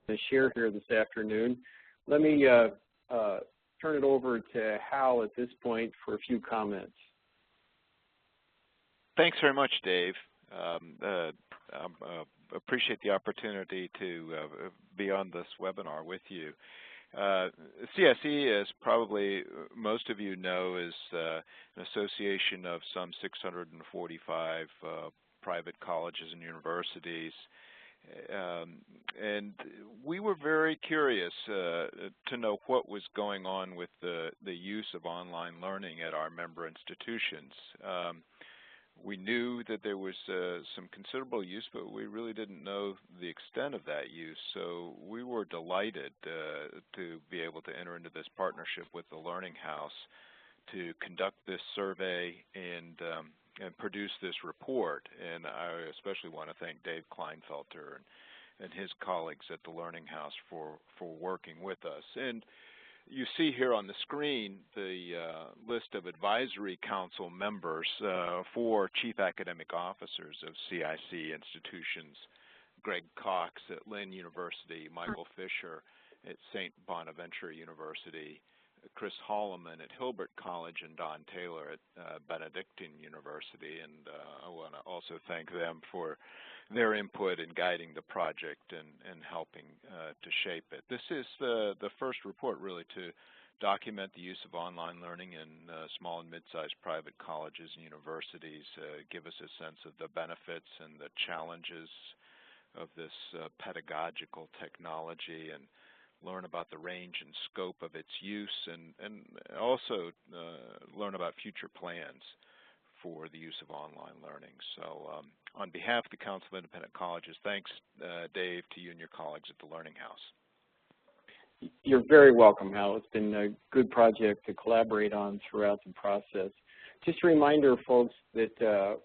to share here this afternoon. Let me turn it over to Hal at this point for a few comments. Thanks very much, Dave. Appreciate the opportunity to be on this webinar with you. CIC, as probably most of you know, is an association of some 645 private colleges and universities. And we were very curious to know what was going on with the use of online learning at our member institutions. We knew that there was some considerable use, but we really didn't know the extent of that use. So we were delighted to be able to enter into this partnership with the Learning House to conduct this survey and produce this report. And I especially want to thank Dave Kleinfelter and his colleagues at the Learning House for working with us. And you see here on the screen the list of advisory council members for chief academic officers of CIC institutions: Greg Cox at Lynn University, Michael Fisher at St. Bonaventure University, Chris Holloman at Hilbert College, and Don Taylor at Benedictine University. And I want to also thank them for their input in guiding the project and helping to shape it. This is the first report really to document the use of online learning in small and mid-sized private colleges and universities, give us a sense of the benefits and the challenges of this pedagogical technology, and learn about the range and scope of its use, and also learn about future plans for the use of online learning. So on behalf of the Council of Independent Colleges, thanks, Dave, to you and your colleagues at the Learning House. You're very welcome, Hal. It's been a good project to collaborate on throughout the process. Just a reminder, folks, that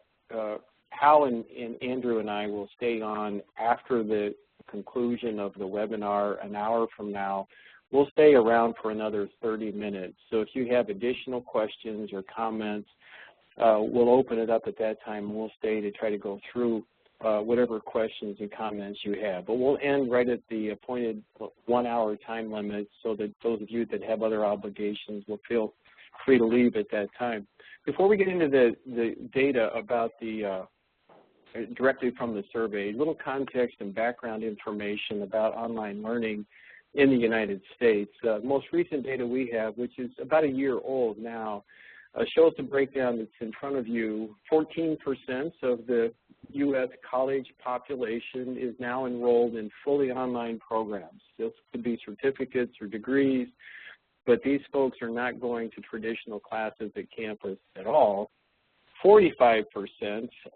Hal and Andrew and I will stay on after the conclusion of the webinar an hour from now. We'll stay around for another 30 minutes. So if you have additional questions or comments, we'll open it up at that time, and we'll stay to try to go through whatever questions and comments you have. But we'll end right at the appointed 1 hour time limit, so that those of you that have other obligations will feel free to leave at that time. Before we get into the data about the directly from the survey, a little context and background information about online learning in the United States. Most recent data we have, which is about a year old now, shows the breakdown that's in front of you. 14% of the U.S. college population is now enrolled in fully online programs. This could be certificates or degrees, but these folks are not going to traditional classes at campus at all. 45%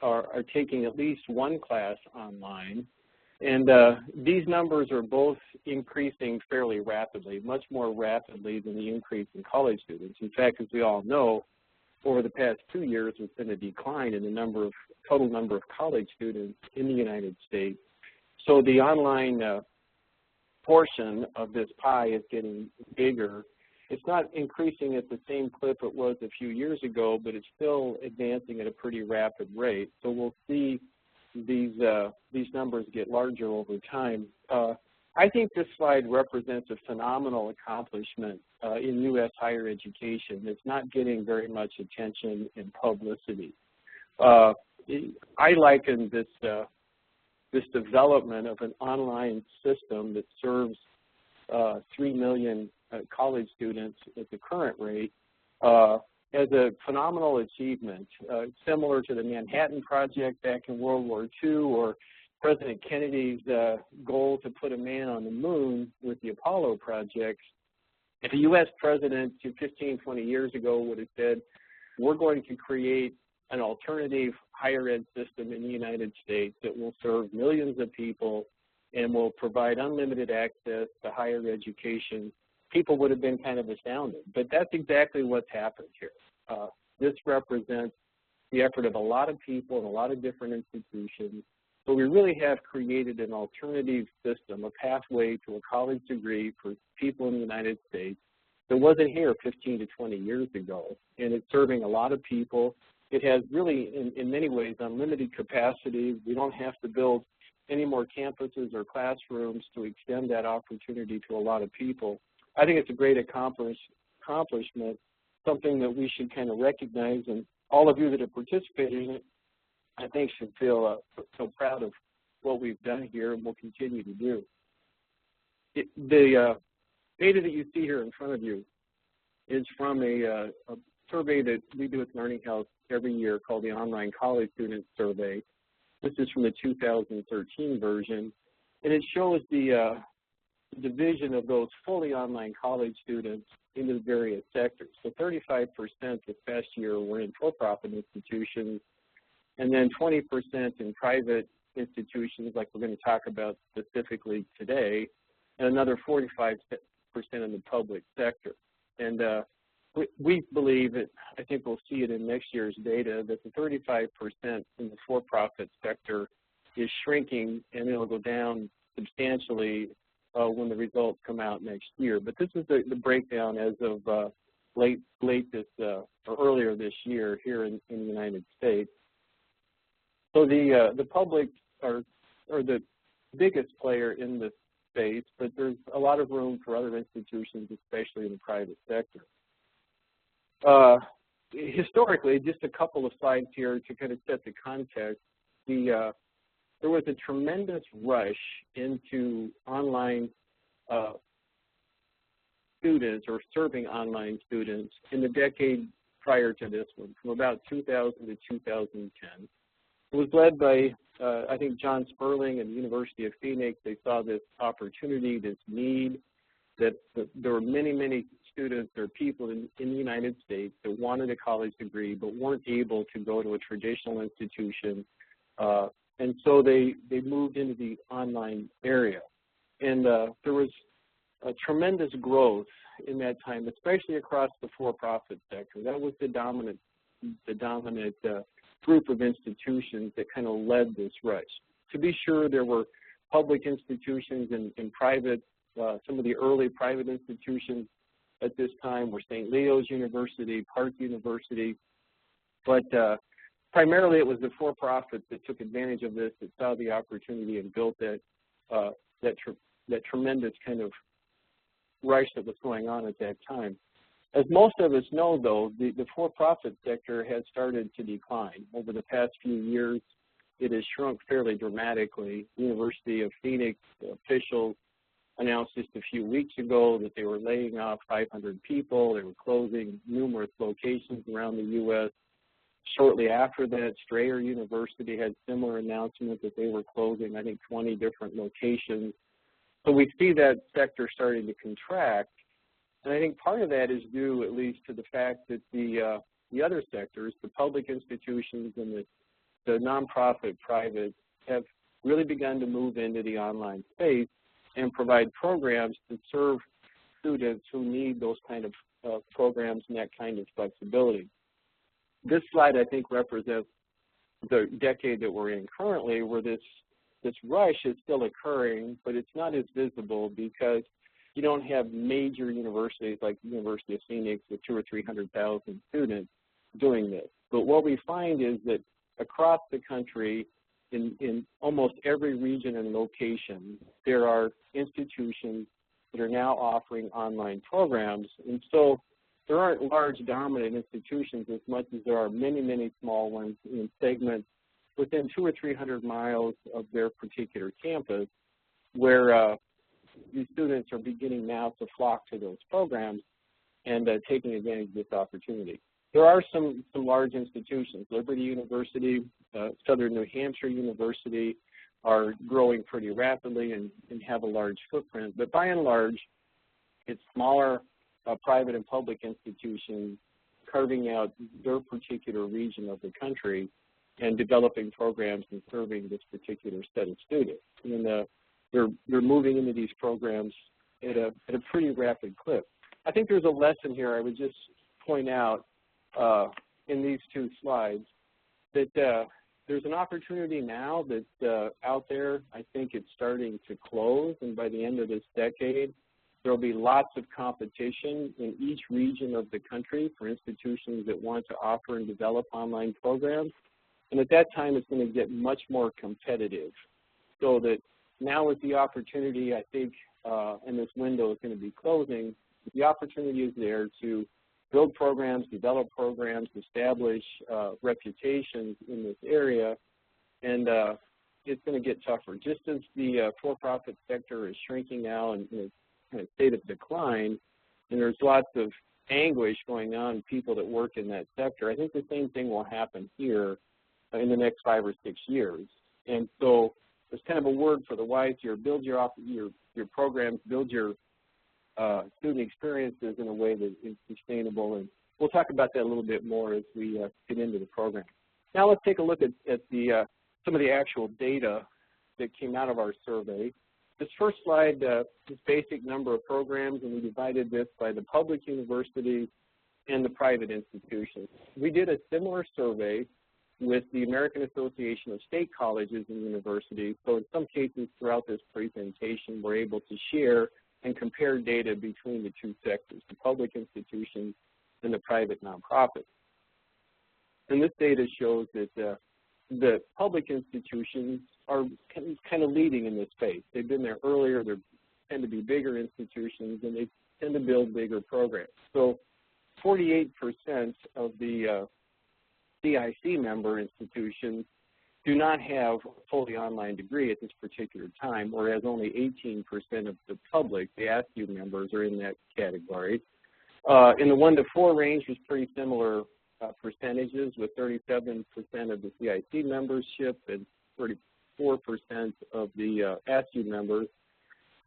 are taking at least one class online, and these numbers are both increasing fairly rapidly, much more rapidly than the increase in college students. In fact, as we all know, over the past 2 years, there's been a decline in the total number of college students in the United States. So the online portion of this pie is getting bigger. It's not increasing at the same clip it was a few years ago, but it's still advancing at a pretty rapid rate. So we'll see these numbers get larger over time. I think this slide represents a phenomenal accomplishment in U.S. higher education. It's not getting very much attention and publicity. I liken this development of an online system that serves 3 million college students at the current rate as a phenomenal achievement, similar to the Manhattan Project back in World War II, or President Kennedy's goal to put a man on the moon with the Apollo projects. If a U.S. president 15, 20 years ago would have said, we're going to create an alternative higher ed system in the United States that will serve millions of people and will provide unlimited access to higher education, people would have been kind of astounded. But that's exactly what's happened here. This represents the effort of a lot of people and a lot of different institutions. But we really have created an alternative system, a pathway to a college degree for people in the United States that wasn't here 15 to 20 years ago. And it's serving a lot of people. It has really, in many ways, unlimited capacity. We don't have to build any more campuses or classrooms to extend that opportunity to a lot of people. I think it's a great accomplishment, something that we should kind of recognize, and all of you that have participated in it, I think, should feel so proud of what we've done here and will continue to do. The data that you see here in front of you is from a survey that we do at Learning House every year called the Online College Student Survey. This is from the 2013 version, and it shows the division of those fully online college students into the various sectors. So 35% this past year were in for-profit institutions, and then 20% in private institutions like we're going to talk about specifically today, and another 45% in the public sector. And we believe that, I think we'll see it in next year's data, that the 35% in the for-profit sector is shrinking, and it'll go down substantially when the results come out next year. But this is the breakdown as of late this or earlier this year here in the United States. So the public are the biggest player in this space, but there's a lot of room for other institutions, especially in the private sector. Historically, just a couple of slides here to kind of set the context, there was a tremendous rush into online students or serving online students in the decade prior to this one, from about 2000 to 2010. It was led by, I think, John Sperling and the University of Phoenix. They saw this opportunity, this need, that there were many students or people in the United States that wanted a college degree but weren't able to go to a traditional institution. And so they moved into the online area. And there was a tremendous growth in that time, especially across the for-profit sector. That was the dominant group of institutions that kind of led this rush. To be sure, there were public institutions and private, some of the early private institutions at this time were St. Leo's University, Park University, but primarily it was the for-profits that took advantage of this, that saw the opportunity and built that tremendous kind of rush that was going on at that time. As most of us know, though, the for-profit sector has started to decline. Over the past few years, it has shrunk fairly dramatically. The University of Phoenix officials announced just a few weeks ago that they were laying off 500 people. They were closing numerous locations around the U.S. Shortly after that, Strayer University had similar announcement that they were closing, I think, 20 different locations. So we see that sector starting to contract. And I think part of that is due at least to the fact that the other sectors, the public institutions and the nonprofit private, have really begun to move into the online space and provide programs to serve students who need those kind of programs and that kind of flexibility. This slide, I think, represents the decade that we're in currently, where this rush is still occurring, but it's not as visible because you don't have major universities like the University of Phoenix with 200,000 or 300,000 students doing this. But what we find is that across the country, in almost every region and location, there are institutions that are now offering online programs. And so there aren't large dominant institutions as much as there are many small ones in segments within 200 or 300 miles of their particular campus, where these students are beginning now to flock to those programs and taking advantage of this opportunity. There are some large institutions. Liberty University, Southern New Hampshire University are growing pretty rapidly and have a large footprint. But by and large, it's smaller private and public institutions carving out their particular region of the country and developing programs and serving this particular set of students. And they're moving into these programs at a pretty rapid clip. I think there's a lesson here I would just point out in these two slides, that there's an opportunity now that's out there. I think it's starting to close, and by the end of this decade, there will be lots of competition in each region of the country for institutions that want to offer and develop online programs. And at that time, it's going to get much more competitive. so that now with the opportunity, I think, and this window is going to be closing, the opportunity is there to build programs, develop programs, establish reputations in this area, and it's going to get tougher. Just as the for-profit sector is shrinking now and in a kind of state of decline, and there's lots of anguish going on, people that work in that sector, I think the same thing will happen here in the next 5 or 6 years. And so there's kind of a word for the wise here: build your programs, build your student experiences in a way that is sustainable. And we'll talk about that a little bit more as we get into the program. Now let's take a look at the some of the actual data that came out of our survey. This first slide, this basic number of programs, and we divided this by the public universities and the private institutions. We did a similar survey with the American Association of State Colleges and Universities. So in some cases throughout this presentation, we're able to share and compare data between the two sectors, the public institutions and the private nonprofits. And this data shows that the public institutions are kind of leading in this space. They've been there earlier. They tend to be bigger institutions, and they tend to build bigger programs. So 48% of the CIC member institutions do not have a fully online degree at this particular time, whereas only 18% of the public, the ASU members, are in that category. In the 1 to 4 range was pretty similar percentages, with 37% of the CIC membership and 34% of the ASU members.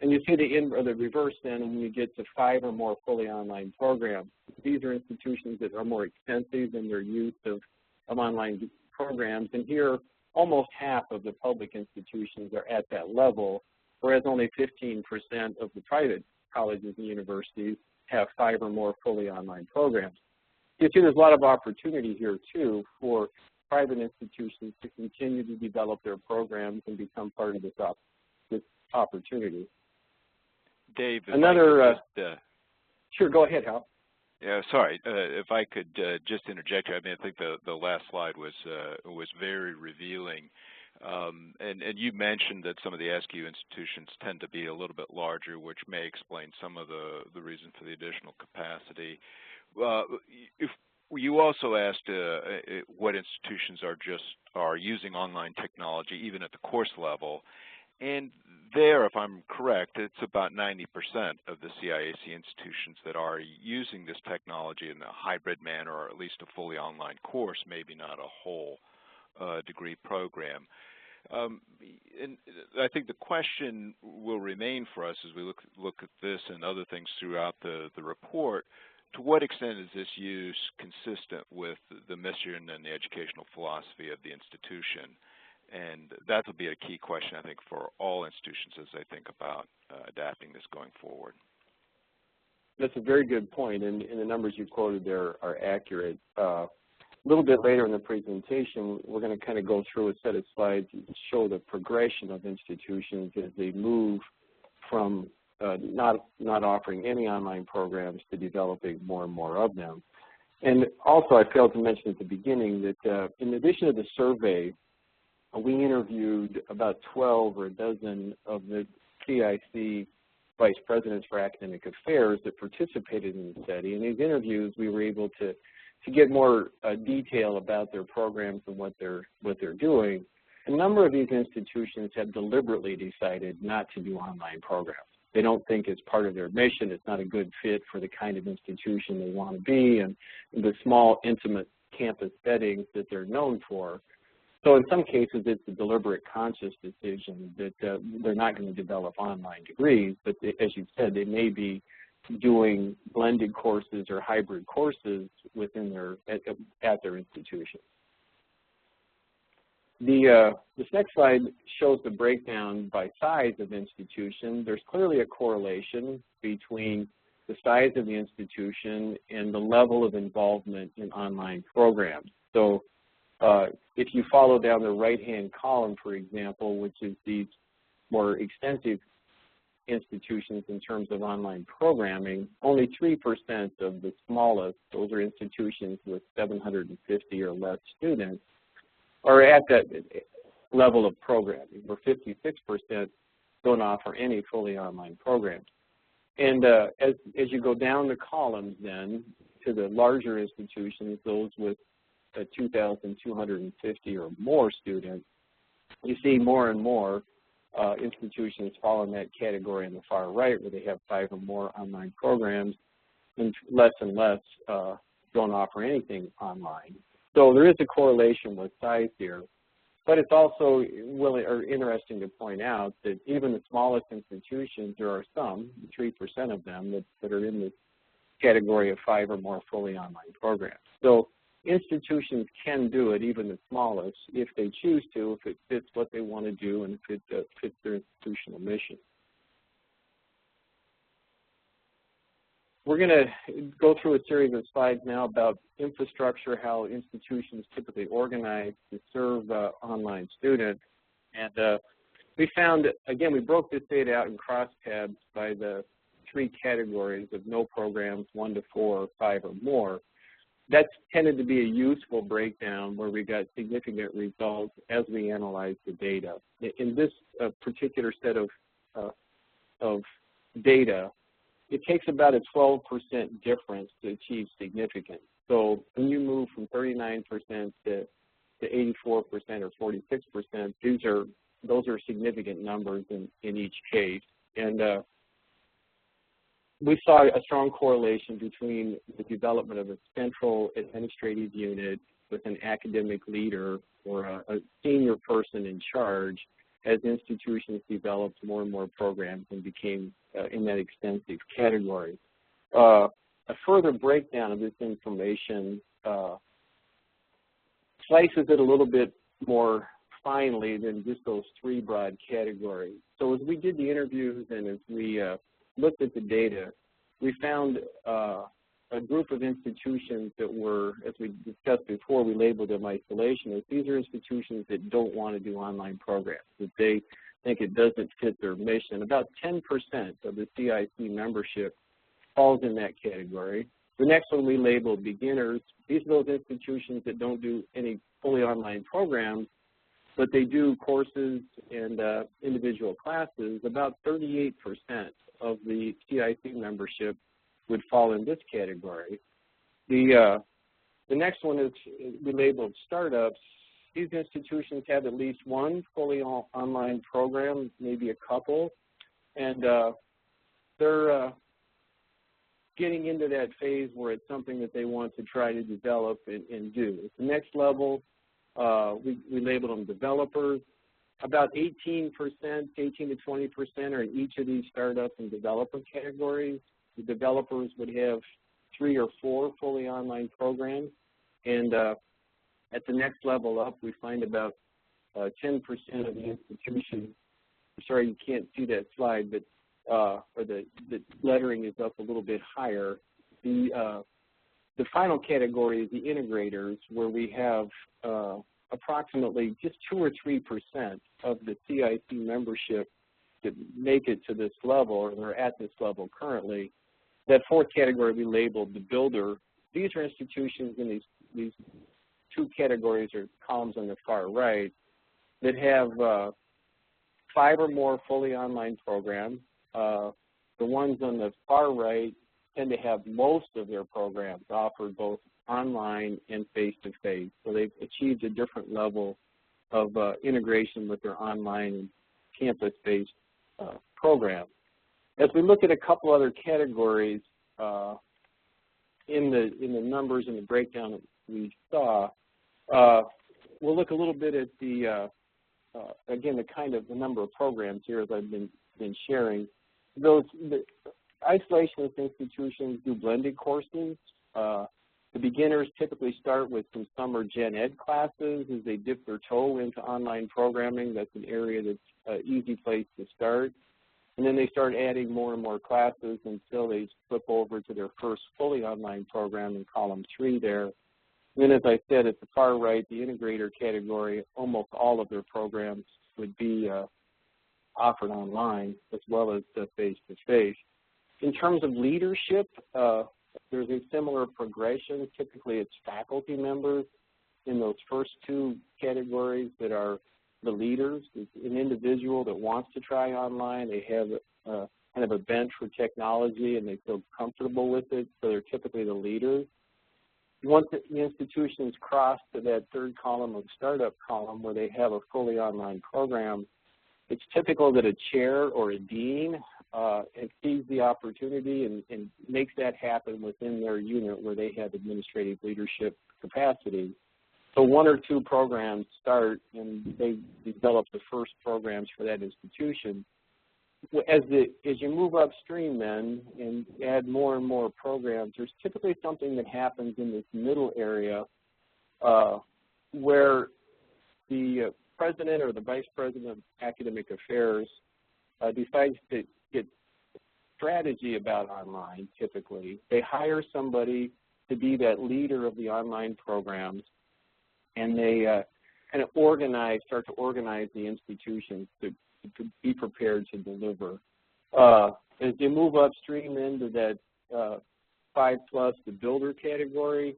And you see the reverse then when you get to 5 or more fully online programs. These are institutions that are more extensive in their use of online programs, and here almost half of the public institutions are at that level, whereas only 15% of the private colleges and universities have 5 or more fully online programs. You see there's a lot of opportunity here too for private institutions to continue to develop their programs and become part of this opportunity. Dave, sure, go ahead, Hal. Yeah, sorry. If I could just interject here, I mean, I think the last slide was very revealing, and you mentioned that some of the ASU institutions tend to be a little bit larger, which may explain some of the reason for the additional capacity. If you also asked what institutions are using online technology, even at the course level. And there, if I'm correct, it's about 90% of the CIAC institutions that are using this technology in a hybrid manner, or at least a fully online course, maybe not a whole degree program. And I think the question will remain for us as we look at this and other things throughout the report: to what extent is this use consistent with the mission and the educational philosophy of the institution? And that will be a key question, I think, for all institutions as they think about adapting this going forward. That's a very good point, and the numbers you quoted there are accurate. A little bit later in the presentation, we're going to kind of go through a set of slides that show the progression of institutions as they move from not offering any online programs to developing more and more of them. And also, I failed to mention at the beginning that in addition to the survey, we interviewed about 12 or a dozen of the CIC vice presidents for academic affairs that participated in the study. In these interviews, we were able to get more detail about their programs and what they're doing. A number of these institutions have deliberately decided not to do online programs. They don't think it's part of their mission. It's not a good fit for the kind of institution they want to be and the small, intimate campus settings that they're known for. So in some cases, it's a deliberate, conscious decision that they're not going to develop online degrees, but as you said, they may be doing blended courses or hybrid courses within at their institution. This next slide shows the breakdown by size of institution. There's clearly a correlation between the size of the institution and the level of involvement in online programs. So if you follow down the right-hand column, for example, which is these more extensive institutions in terms of online programming, only 3% of the smallest, those are institutions with 750 or less students, are at level of programming, where 56% don't offer any fully online programs. And as you go down the columns then to the larger institutions, those with 2,250 or more students, you see more and more institutions fall in that category on the far right where they have 5 or more online programs, and less don't offer anything online. So there is a correlation with size here, but it's also interesting to point out that even the smallest institutions, there are some, 3% of them, that are in this category of 5 or more fully online programs. So institutions can do it, even the smallest, if they choose to, if it fits what they want to do and if it fits their institutional mission. We're going to go through a series of slides now about infrastructure, how institutions typically organize to serve online students. And we found, again, we broke this data out in crosstabs by the 3 categories of no programs, 1 to 4, 5 or more. That's tended to be a useful breakdown where we got significant results as we analyzed the data. In this particular set of data, it takes about a 12% difference to achieve significance. So when you move from 39% to 84% or 46%, those are significant numbers in each case. And we saw a strong correlation between the development of a central administrative unit with an academic leader or a senior person in charge as institutions developed more and more programs and became in that extensive category. A further breakdown of this information slices it a little bit more finely than just those 3 broad categories. So as we did the interviews and as we looked at the data, we found a group of institutions that were, as we discussed before, we labeled them isolationists. These are institutions that don't want to do online programs, that they think it doesn't fit their mission. About 10% of the CIC membership falls in that category. The next one we labeled beginners. These are those institutions that don't do any fully online programs, but they do courses and individual classes. About 38% of the CIC membership would fall in this category. The next one is we labeled startups. These institutions have at least 1 fully online program, maybe a couple, and they're getting into that phase where it's something that they want to try to develop and do. At the next level, we labeled them developers. About 18%, 18 to 20% are in each of these startup and developer categories. The developers would have 3 or 4 fully online programs. And at the next level up, we find about 10% of the institutions. I'm sorry, you can't see that slide, but or the lettering is up a little bit higher. The final category is the integrators, where we have approximately just 2 or 3% of the CIC membership that make it to this level, or they're at this level currently. That 4th category we labeled the builder. These are institutions in these 2 categories or columns on the far right that have 5 or more fully online programs. The ones on the far right tend to have most of their programs offered both online and face-to-face. So they've achieved a different level of integration with their online and campus-based programs. As we look at a couple other categories in the numbers and the breakdown that we saw, we'll look a little bit at the again the number of programs here as I've been sharing. The isolationist institutions do blended courses. The beginners typically start with some summer gen ed classes as they dip their toe into online programming. That's an area that's an easy place to start. And then they start adding more and more classes until they flip over to their first fully online program in column 3 there. And then, as I said, at the far right, the integrator category, almost all of their programs would be offered online as well as face-to-face. In terms of leadership, there's a similar progression. Typically, it's faculty members in those first 2 categories that are the leaders. It's an individual that wants to try online. They have kind of a bent for technology and they feel comfortable with it, so they're typically the leaders. Once the institutions cross to that third column of startup column where they have a fully online program, it's typical that a chair or a dean sees the opportunity and makes that happen within their unit where they have administrative leadership capacity. So one or two programs start and they develop the first programs for that institution. As you move upstream then and add more and more programs, there's typically something that happens in this middle area where the president or the vice president of academic affairs decides to get strategy about online typically. They hire somebody to be that leader of the online programs, and they kind of start to organize the institutions to be prepared to deliver. As you move upstream into that 5+, the builder category,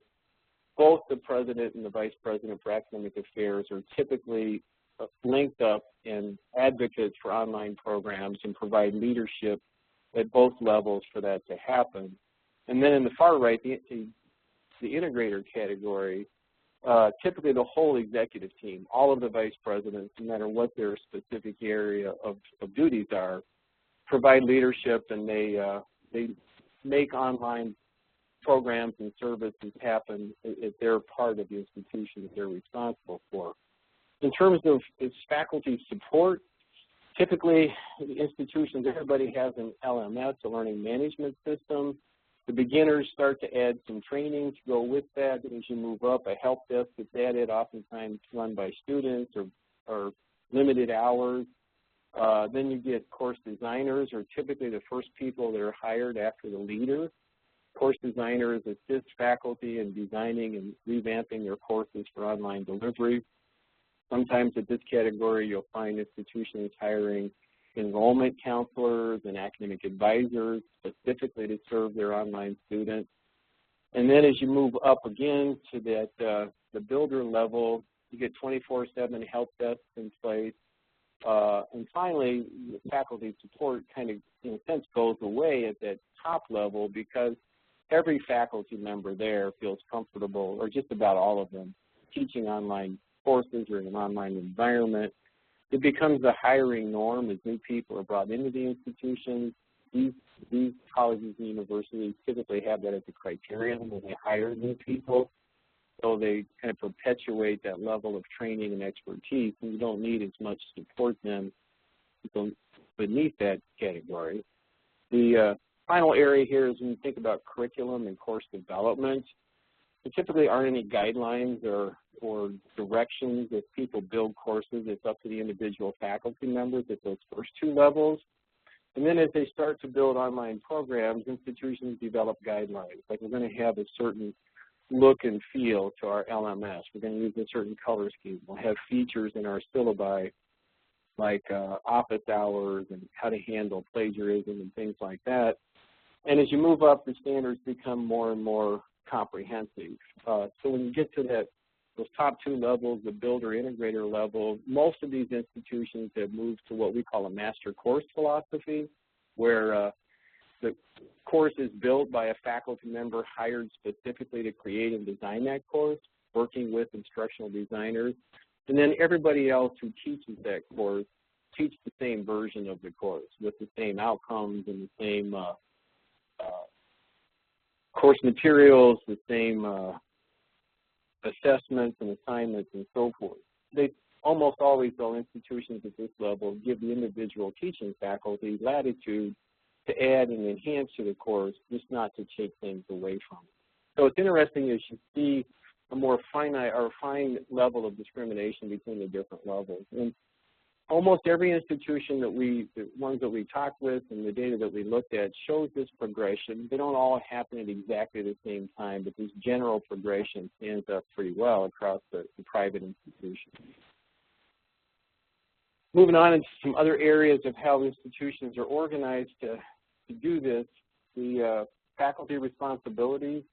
both the president and the vice president for academic affairs are typically linked up and advocates for online programs and provide leadership at both levels for that to happen. And then in the far right, the integrator category, typically the whole executive team, all of the vice presidents, no matter what their specific area of duties are, provide leadership, and they make online programs and services happen if they're part of the institution that they're responsible for. In terms of its faculty support, typically the institutions, everybody has an LMS, a learning management system. The beginners start to add some training to go with that. As you move up, a help desk that's added, oftentimes run by students or limited hours. Then you get course designers, are typically the first people that are hired after the leader. Course designers assist faculty in designing and revamping their courses for online delivery. Sometimes at this category, you'll find institutions hiring enrollment counselors and academic advisors specifically to serve their online students. And then as you move up again to that the builder level, you get 24/7 help desks in place. And finally, the faculty support kind of, in a sense, goes away at that top level because every faculty member there feels comfortable, or just about all of them, teaching online courses or in an online environment. It becomes the hiring norm as new people are brought into the institutions. These colleges and universities typically have that as a criterion when they hire new people. So they kind of perpetuate that level of training and expertise, and you don't need as much support then beneath that category. The final area here is when you think about curriculum and course development. There typically aren't any guidelines or directions as people build courses. It's up to the individual faculty members at those first two levels. And then as they start to build online programs, institutions develop guidelines. Like, we're going to have a certain look and feel to our LMS. We're going to use a certain color scheme. We'll have features in our syllabi like office hours and how to handle plagiarism and things like that. And as you move up, the standards become more and more comprehensive. So when you get to those top two levels, the builder integrator level, most of these institutions have moved to what we call a master course philosophy, where the course is built by a faculty member hired specifically to create and design that course, working with instructional designers. And then everybody else who teaches that course teach the same version of the course with the same outcomes and the same course materials, the same assessments and assignments and so forth. They almost always, though, institutions at this level give the individual teaching faculty latitude to add and enhance to the course, just not to take things away from it. So it's interesting as you see a more finite or fine level of discrimination between the different levels. And almost every institution the ones that we talked with and the data that we looked at shows this progression. They don't all happen at exactly the same time, but this general progression stands up pretty well across the private institutions. Moving on into some other areas of how institutions are organized to do this, the faculty responsibilities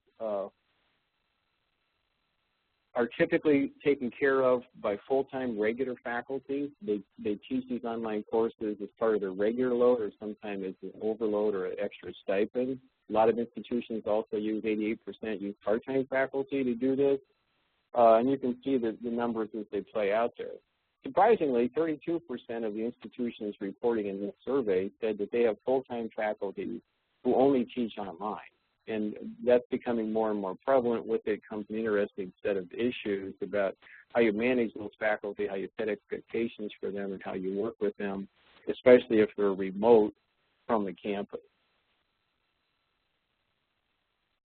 are typically taken care of by full-time regular faculty. They teach these online courses as part of their regular load or sometimes as an overload or an extra stipend. A lot of institutions also use 88% use part-time faculty to do this. And you can see the numbers as they play out there. Surprisingly, 32% of the institutions reporting in this survey said that they have full-time faculty who only teach online. And that's becoming more and more prevalent. With it comes an interesting set of issues about how you manage those faculty, how you set expectations for them, and how you work with them, especially if they're remote from the campus.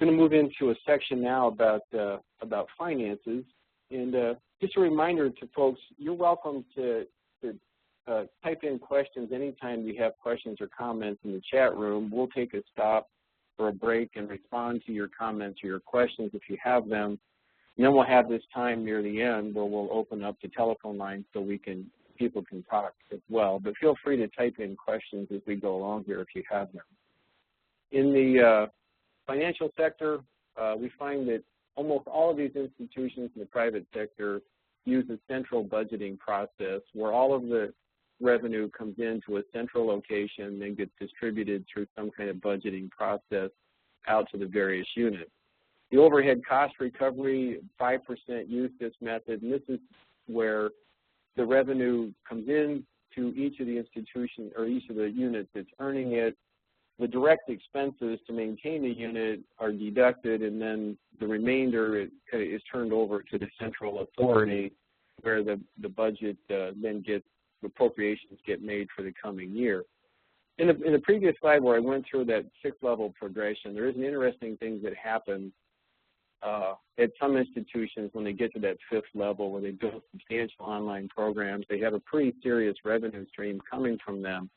I'm going to move into a section now about finances. And just a reminder to folks, you're welcome to type in questions anytime you have questions or comments in the chat room. We'll take a stop for a break and respond to your comments or your questions if you have them. And then we'll have this time near the end where we'll open up the telephone line so people can talk as well. But feel free to type in questions as we go along here if you have them. In the financial sector, we find that almost all of these institutions in the private sector use a central budgeting process where all of the revenue comes into a central location, then gets distributed through some kind of budgeting process out to the various units. The overhead cost recovery, 5% use this method, and this is where the revenue comes in to each of the institutions or each of the units that's earning it. The direct expenses to maintain the unit are deducted, and then the remainder is turned over to the central authority where the budget then gets, appropriations get made for the coming year. In the previous slide where I went through that 6-level progression, there is an interesting thing that happens at some institutions when they get to that 5th level where they build substantial online programs. They have a pretty serious revenue stream coming from them.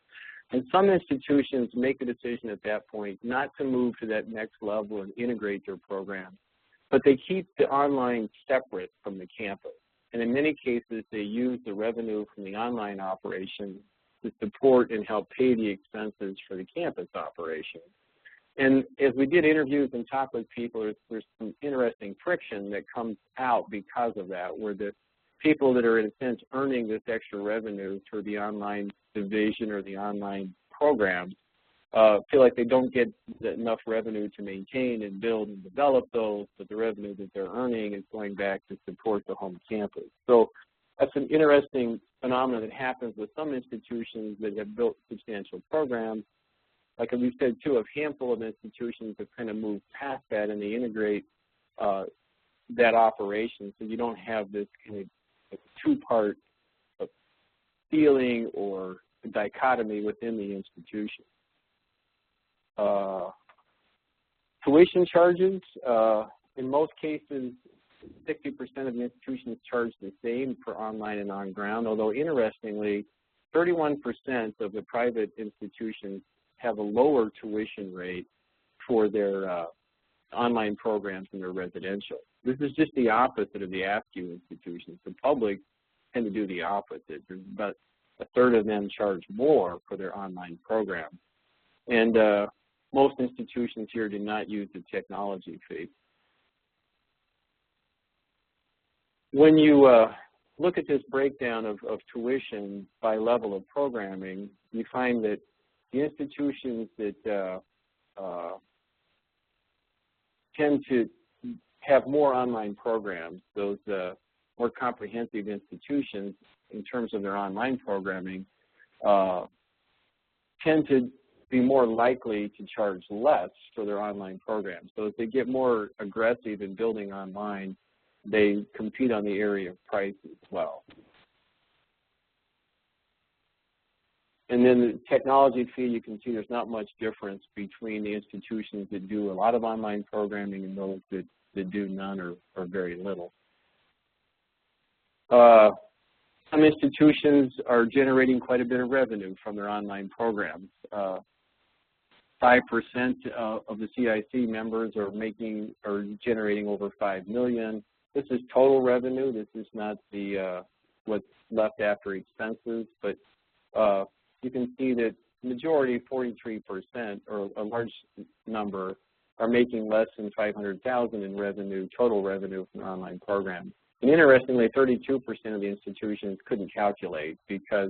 And some institutions make a decision at that point not to move to that next level and integrate their program, but they keep the online separate from the campus. And in many cases, they use the revenue from the online operation to support and help pay the expenses for the campus operation. And as we did interviews and talk with people, there's some interesting friction that comes out because of that, where the people that are in a sense earning this extra revenue through the online division or the online programs feel like they don't get enough revenue to maintain and build and develop those, but the revenue that they're earning is going back to support the home campus. So that's an interesting phenomenon that happens with some institutions that have built substantial programs. Like we said, too, a handful of institutions have kind of moved past that and they integrate that operation, so you don't have this kind of two-part feeling or dichotomy within the institution. Tuition charges, in most cases, 60% of the institutions charge the same for online and on-ground, although interestingly, 31% of the private institutions have a lower tuition rate for their online programs than their residential. This is just the opposite of the AFCU institutions. The public tend to do the opposite. There's about a third of them charge more for their online programs. And most institutions here do not use the technology fee. When you look at this breakdown of tuition by level of programming, you find that the institutions that tend to have more online programs, those more comprehensive institutions in terms of their online programming, tend to be more likely to charge less for their online programs. So as they get more aggressive in building online, they compete on the area of price as well. And then the technology fee, you can see there's not much difference between the institutions that do a lot of online programming and those that do none or very little. Some institutions are generating quite a bit of revenue from their online programs. 5% of the CIC members are generating over $5 million. This is total revenue. This is not the what's left after expenses, but you can see that majority, 43%, or a large number, are making less than $500,000 in revenue, total revenue from online programs. And interestingly, 32% of the institutions couldn't calculate because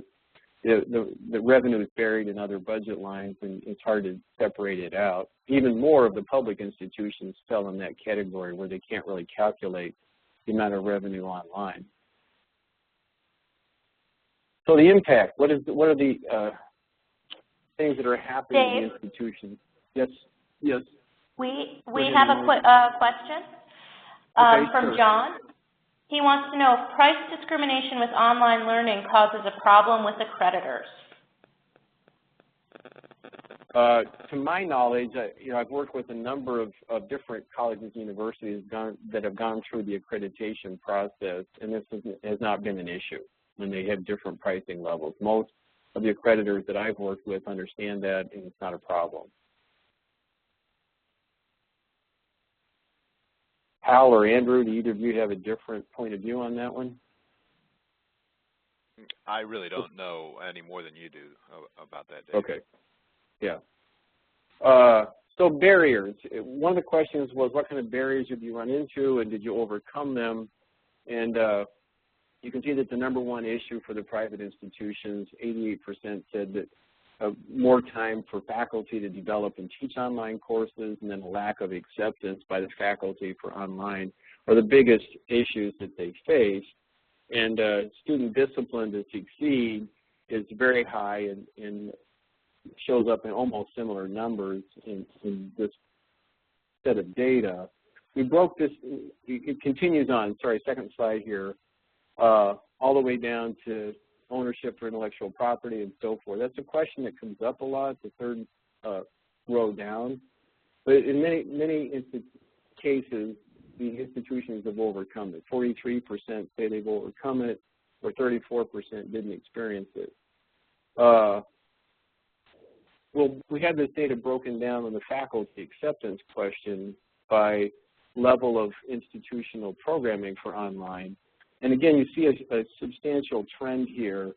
the revenue is buried in other budget lines and it's hard to separate it out. Even more of the public institutions fell in that category where they can't really calculate the amount of revenue online. So the impact, what are the things that are happening Dave, in the institutions? Yes, yes. We have a question from sure. John. He wants to know if price discrimination with online learning causes a problem with accreditors. To my knowledge, I've worked with a number of different colleges and universities that have gone through the accreditation process, and this has not been an issue when they have different pricing levels. Most of the accreditors that I've worked with understand that, and it's not a problem. Hal or Andrew, do either of you have a different point of view on that one? I really don't know any more than you do about that, Dave. Okay. Yeah. So barriers. One of the questions was what kind of barriers did you run into and did you overcome them? And you can see that the #1 issue for the private institutions, 88% said that more time for faculty to develop and teach online courses, and then a lack of acceptance by the faculty for online are the biggest issues that they face. And student discipline to succeed is very high and shows up in almost similar numbers in this set of data. We broke this, it continues on, sorry, second slide here, all the way down to ownership for intellectual property and so forth. That's a question that comes up a lot, the third row down. But in many cases, the institutions have overcome it. 43% say they've overcome it, or 34% didn't experience it. Well, we have this data broken down on the faculty acceptance question by level of institutional programming for online. And again, you see a substantial trend here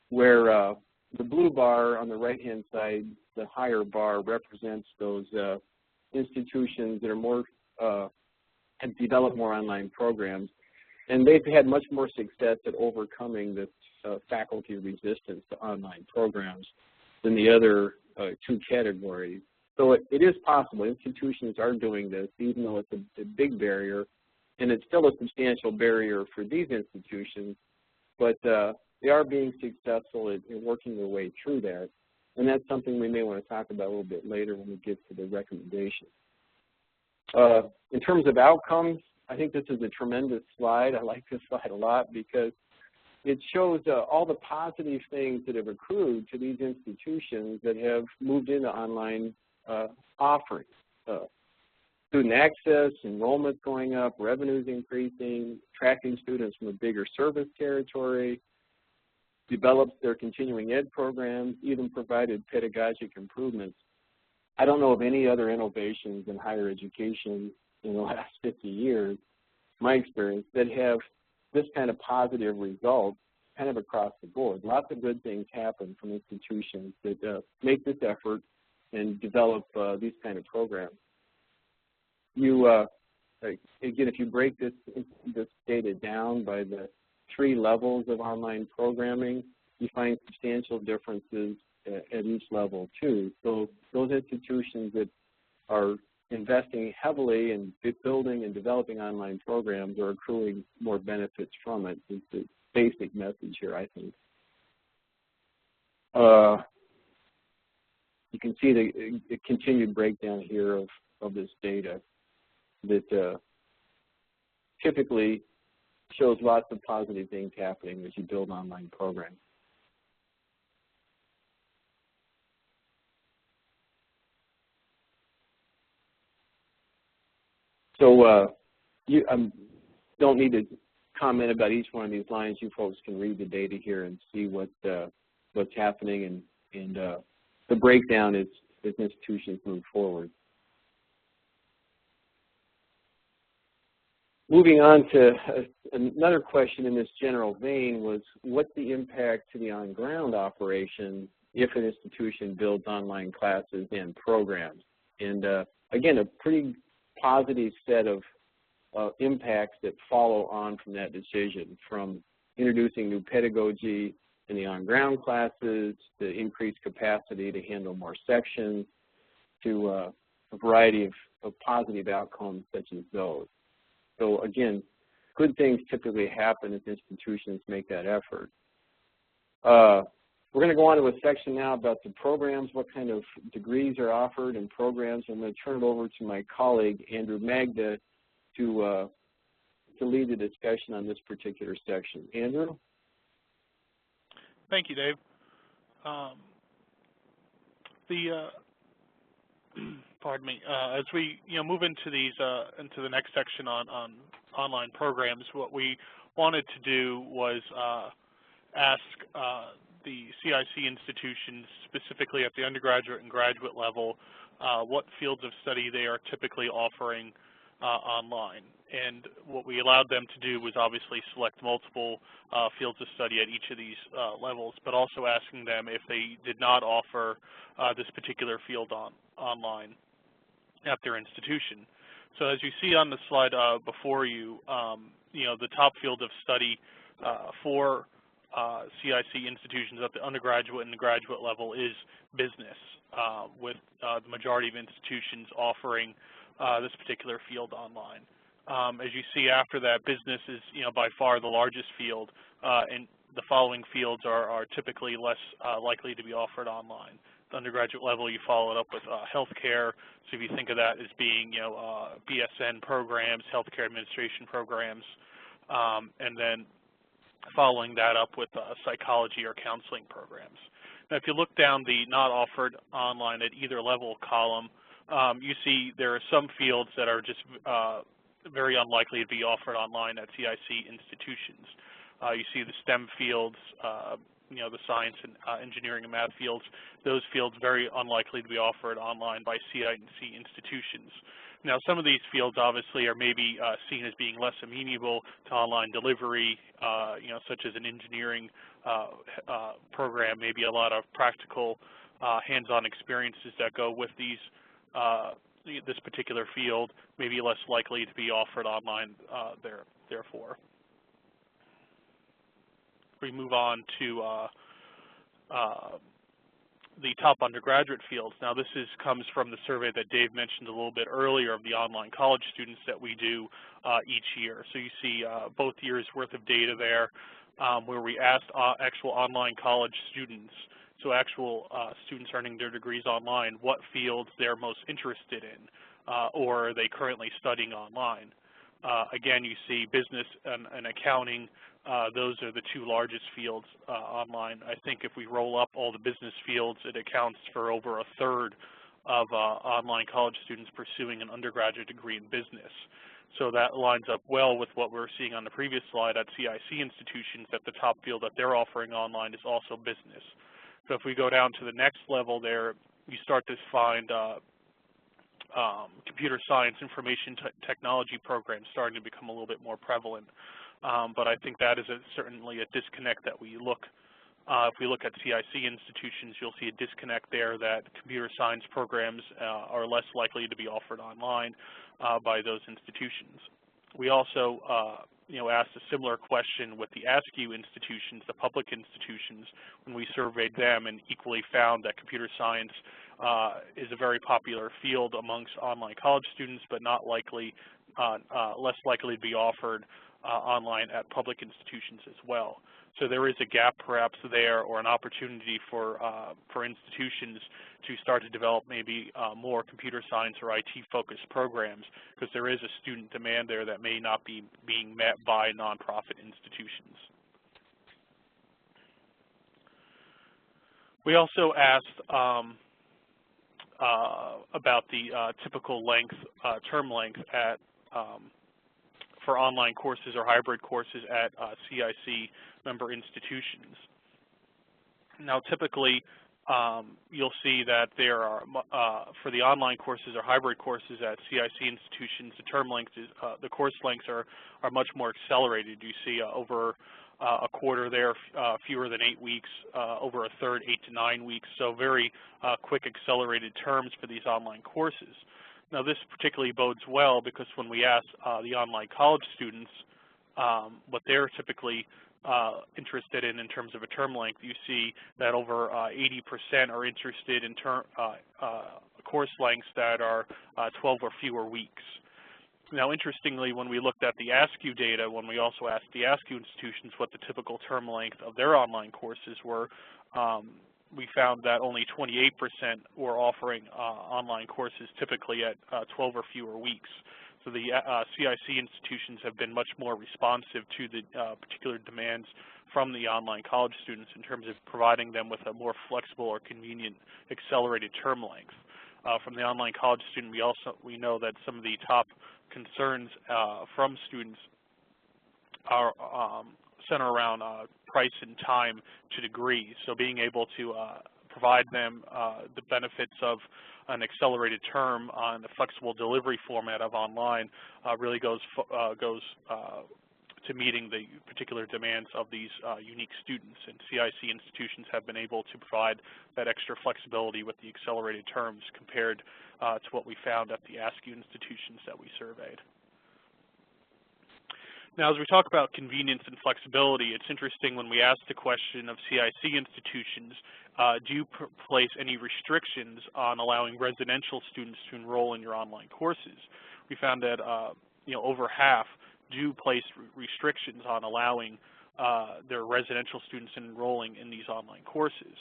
where the blue bar on the right-hand side, the higher bar, represents those institutions that are more, have developed more online programs. And they've had much more success at overcoming this faculty resistance to online programs than the other two categories. So it is possible. Institutions are doing this, even though it's a big barrier. And it's still a substantial barrier for these institutions, but they are being successful in working their way through that. And that's something we may want to talk about a little bit later when we get to the recommendations. In terms of outcomes, I think this is a tremendous slide. I like this slide a lot because it shows all the positive things that have accrued to these institutions that have moved into online offerings. Student access, enrollment going up, revenues increasing, attracting students from a bigger service territory, developed their continuing ed programs, even provided pedagogic improvements. I don't know of any other innovations in higher education in the last 50 years, my experience, that have this kind of positive result kind of across the board. Lots of good things happen from institutions that make this effort and develop these kind of programs. You, again, if you break this data down by the 3 levels of online programming, you find substantial differences at each level too. So those institutions that are investing heavily in building and developing online programs are accruing more benefits from it. It's the basic message here, I think. You can see the continued breakdown here of this data that typically shows lots of positive things happening as you build online programs. So you don't need to comment about each one of these lines. You folks can read the data here and see what's happening and the breakdown as institutions move forward. Moving on to another question in this general vein was, what's the impact to the on-ground operation if an institution builds online classes and programs? And again, a pretty positive set of impacts that follow on from that decision, from introducing new pedagogy in the on-ground classes, to increased capacity to handle more sections, to a variety of positive outcomes such as those. So again, good things typically happen as institutions make that effort. We're going to go on to a section now about the programs, what kind of degrees are offered and programs. I'm going to turn it over to my colleague, Andrew Magda, to lead the discussion on this particular section. Andrew? Thank you, Dave. Pardon me. As we move into these into the next section on online programs, what we wanted to do was ask the CIC institutions, specifically at the undergraduate and graduate level, what fields of study they are typically offering online. And what we allowed them to do was obviously select multiple fields of study at each of these levels, but also asking them if they did not offer this particular field online at their institution. So as you see on the slide before you, the top field of study for CIC institutions at the undergraduate and the graduate level is business, with the majority of institutions offering this particular field online. As you see after that, business is by far the largest field, and the following fields are typically less likely to be offered online. The undergraduate level, you follow it up with healthcare. So if you think of that as being BSN programs, healthcare administration programs, and then following that up with psychology or counseling programs. Now, if you look down the not offered online at either level column, you see there are some fields that are just very unlikely to be offered online at CIC institutions. You see the STEM fields, the science and engineering and math fields. Those fields very unlikely to be offered online by CIC institutions. Now, some of these fields obviously are maybe seen as being less amenable to online delivery, such as an engineering program, maybe a lot of practical hands-on experiences that go with these this particular field, maybe less likely to be offered online therefore. We move on to the top undergraduate fields. Now, this comes from the survey that Dave mentioned a little bit earlier of the online college students that we do each year. So you see both years' worth of data there, where we asked actual online college students, so actual students earning their degrees online, what fields they're most interested in, or are they currently studying online. Again, you see business and accounting. Those are the two largest fields online. I think if we roll up all the business fields, it accounts for over a third of online college students pursuing an undergraduate degree in business. So that lines up well with what we were seeing on the previous slide at CIC institutions, that the top field that they're offering online is also business. So if we go down to the next level there, you start to find computer science, information technology programs starting to become a little bit more prevalent. But I think that is certainly a disconnect that we look. If we look at CIC institutions, you'll see a disconnect there that computer science programs are less likely to be offered online by those institutions. We also asked a similar question with the ASCU institutions, the public institutions, when we surveyed them, and equally found that computer science is a very popular field amongst online college students, but not likely, less likely to be offered online at public institutions as well. So there is a gap perhaps there, or an opportunity for institutions to start to develop maybe more computer science or IT-focused programs, because there is a student demand there that may not be being met by nonprofit institutions. We also asked about the typical length, term length at for online courses or hybrid courses at CIC member institutions. Now, typically, you'll see that there are, for the online courses or hybrid courses at CIC institutions, the term length is, the course lengths are much more accelerated. You see over a quarter there, fewer than 8 weeks, over a third, 8 to 9 weeks, so very quick accelerated terms for these online courses. Now this particularly bodes well because when we ask the online college students what they're typically interested in terms of a term length, you see that over 80% are interested in course lengths that are 12 or fewer weeks. Now, interestingly, when we looked at the ASCU data, when we also asked the ASCU institutions what the typical term length of their online courses were, we found that only 28% were offering online courses typically at 12 or fewer weeks. So the CIC institutions have been much more responsive to the particular demands from the online college students in terms of providing them with a more flexible or convenient accelerated term length. From the online college student, we know that some of the top concerns from students are center around price and time to degree. So being able to provide them the benefits of an accelerated term on the flexible delivery format of online really goes to meeting the particular demands of these unique students. And CIC institutions have been able to provide that extra flexibility with the accelerated terms compared to what we found at the ASCU institutions that we surveyed. Now, as we talk about convenience and flexibility, it's interesting when we ask the question of CIC institutions, do you place any restrictions on allowing residential students to enroll in your online courses? We found that over half do place restrictions on allowing their residential students enrolling in these online courses.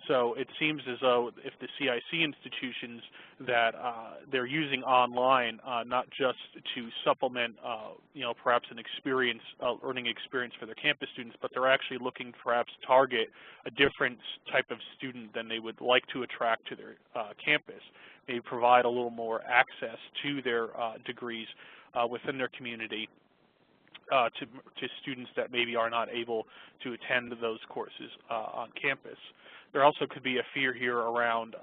So it seems as though if the CIC institutions that they're using online not just to supplement perhaps an learning experience for their campus students, but they're actually looking to perhaps target a different type of student than they would like to attract to their campus. Maybe provide a little more access to their degrees within their community to students that maybe are not able to attend those courses on campus. There also could be a fear here around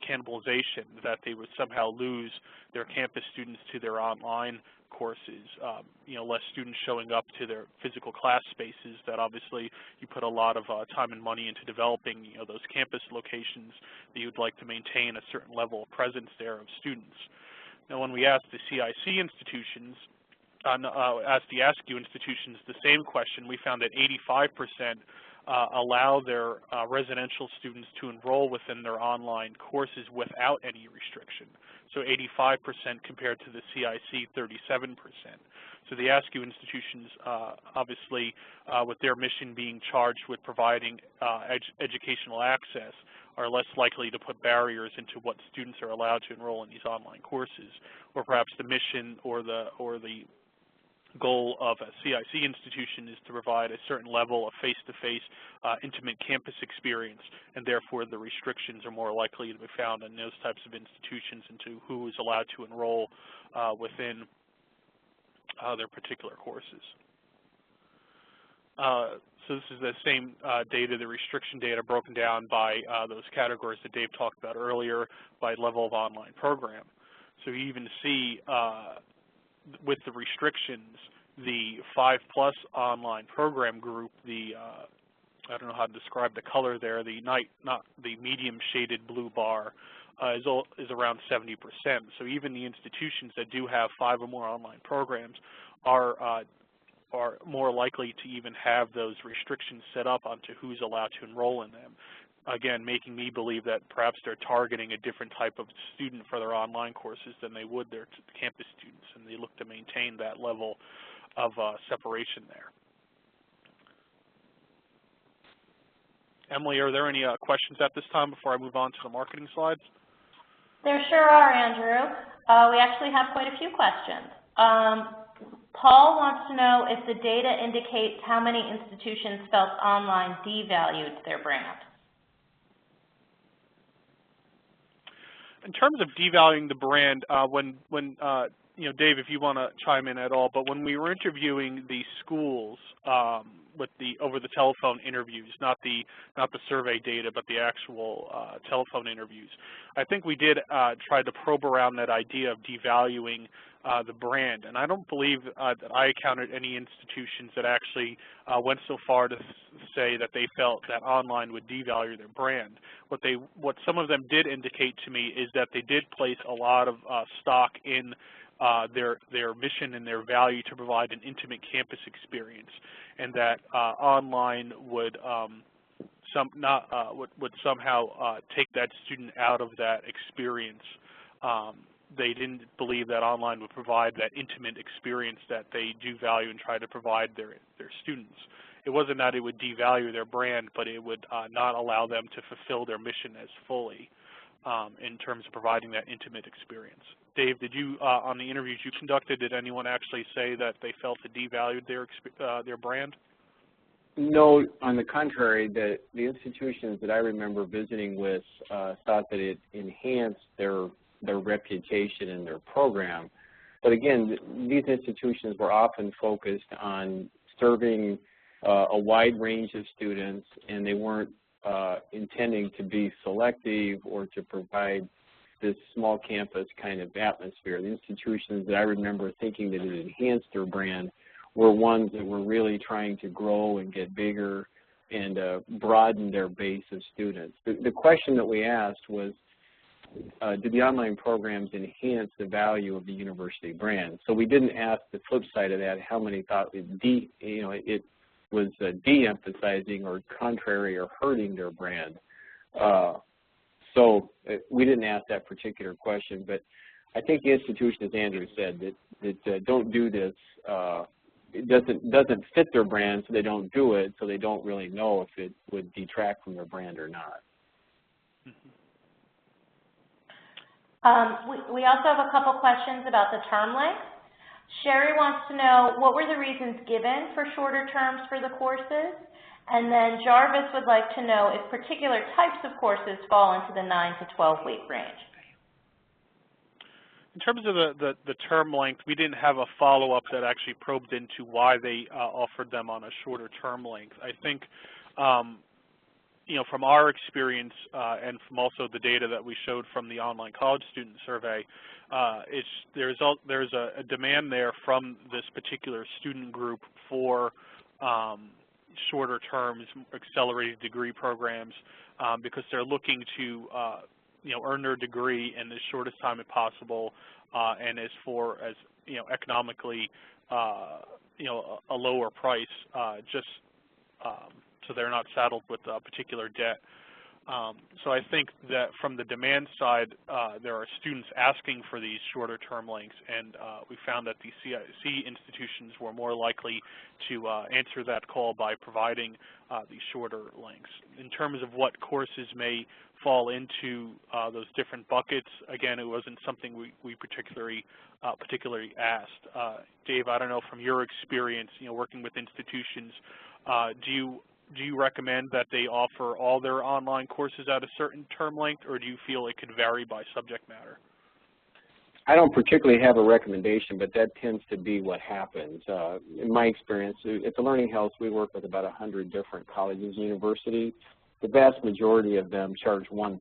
cannibalization, that they would somehow lose their campus students to their online courses, less students showing up to their physical class spaces. That obviously you put a lot of time and money into developing those campus locations that you'd like to maintain a certain level of presence there of students. Now when we ask the CIC institutions, asked the ASCU institutions the same question, we found that 85% allow their residential students to enroll within their online courses without any restriction. So 85% compared to the CIC 37%. So the ASCU institutions, obviously, with their mission being charged with providing educational access, are less likely to put barriers into what students are allowed to enroll in these online courses, or perhaps the mission or the goal of a CIC institution is to provide a certain level of face-to-face intimate campus experience, and therefore the restrictions are more likely to be found in those types of institutions into who is allowed to enroll within their particular courses. So this is the same data, the restriction data broken down by those categories that Dave talked about earlier by level of online program. So you even see with the restrictions, the 5+ online program group, I don't know how to describe the color there, the medium shaded blue bar is around 70%. So even the institutions that do have 5 or more online programs are more likely to even have those restrictions set up onto who's allowed to enroll in them. Again, making me believe that perhaps they're targeting a different type of student for their online courses than they would their campus students, and they look to maintain that level of separation there. Emily, are there any questions at this time before I move on to the marketing slides? There sure are, Andrew. We actually have quite a few questions. Paul wants to know if the data indicates how many institutions felt online devalued their brand. In terms of devaluing the brand, Dave, if you want to chime in at all, but when we were interviewing the schools with the over-the-telephone interviews, not the survey data, but the actual telephone interviews, I think we did try to probe around that idea of devaluing the brand, and I don't believe that I encountered any institutions that actually went so far to say that they felt that online would devalue their brand. What some of them did indicate to me is that they did place a lot of stock in their mission and their value to provide an intimate campus experience, and that online would somehow take that student out of that experience. They didn't believe that online would provide that intimate experience that they do value and try to provide their students. It wasn't that it would devalue their brand, but it would not allow them to fulfill their mission as fully in terms of providing that intimate experience. Dave, did you, on the interviews you conducted, did anyone actually say that they felt it devalued their brand? No, on the contrary, the institutions that I remember visiting with thought that it enhanced their reputation and their program. But again, these institutions were often focused on serving a wide range of students, and they weren't intending to be selective or to provide this small campus kind of atmosphere. The institutions that I remember thinking that it enhanced their brand were ones that were really trying to grow and get bigger and broaden their base of students. The question that we asked was, did the online programs enhance the value of the university brand? So we didn't ask the flip side of that, how many thought it was de-emphasizing or contrary or hurting their brand. So we didn't ask that particular question, but I think the institution, as Andrew said, that don't do this, it doesn't fit their brand, so they don't do it, so they don't really know if it would detract from their brand or not. We also have a couple questions about the term length. Sherry wants to know, what were the reasons given for shorter terms for the courses? And then Jarvis would like to know if particular types of courses fall into the 9 to 12-week range. In terms of the term length, we didn't have a follow-up that actually probed into why they offered them on a shorter term length. I think, from our experience and from also the data that we showed from the online college student survey, there's a demand there from this particular student group for shorter terms, accelerated degree programs, because they're looking to earn their degree in the shortest time as possible, and as economically, a lower price, so they're not saddled with a particular debt. So I think that from the demand side, there are students asking for these shorter term lengths, and we found that the CIC institutions were more likely to answer that call by providing these shorter lengths. In terms of what courses may fall into those different buckets, again, it wasn't something we particularly asked. Dave, I don't know, from your experience, working with institutions, do you recommend that they offer all their online courses at a certain term length, or do you feel it could vary by subject matter? I don't particularly have a recommendation, but that tends to be what happens. In my experience, at the Learning House, we work with about 100 different colleges and universities. The vast majority of them charge one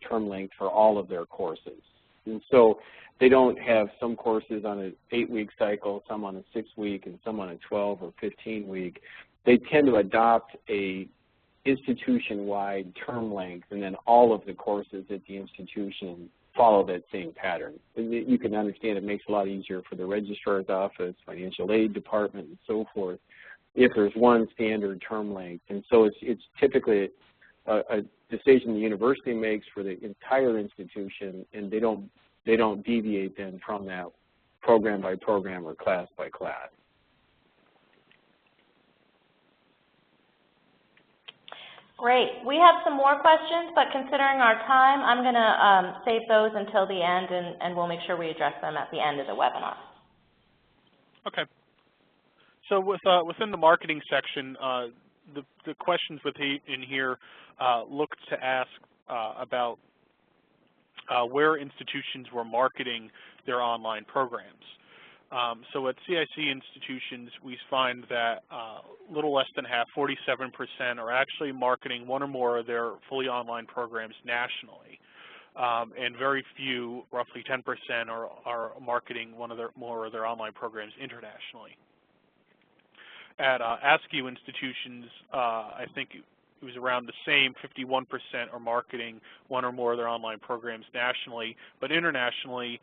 term length for all of their courses. And so they don't have some courses on an 8-week cycle, some on a 6-week, and some on a 12 or 15-week. They tend to adopt a institution-wide term length, and then all of the courses at the institution follow that same pattern. And you can understand it makes it a lot easier for the registrar's office, financial aid department, and so forth, if there's one standard term length. And so it's typically a decision the university makes for the entire institution, and they don't deviate then from that program by program or class by class. Great. We have some more questions, but considering our time, I'm going to save those until the end, and we'll make sure we address them at the end of the webinar. Okay. So within the marketing section, the questions in here look to ask about where institutions were marketing their online programs. So at CIC institutions, we find that a little less than half, 47%, are actually marketing one or more of their fully online programs nationally. And very few, roughly 10%, are marketing one or more of their online programs internationally. at ASCII institutions, I think it was around the same, 51% are marketing one or more of their online programs nationally, but internationally,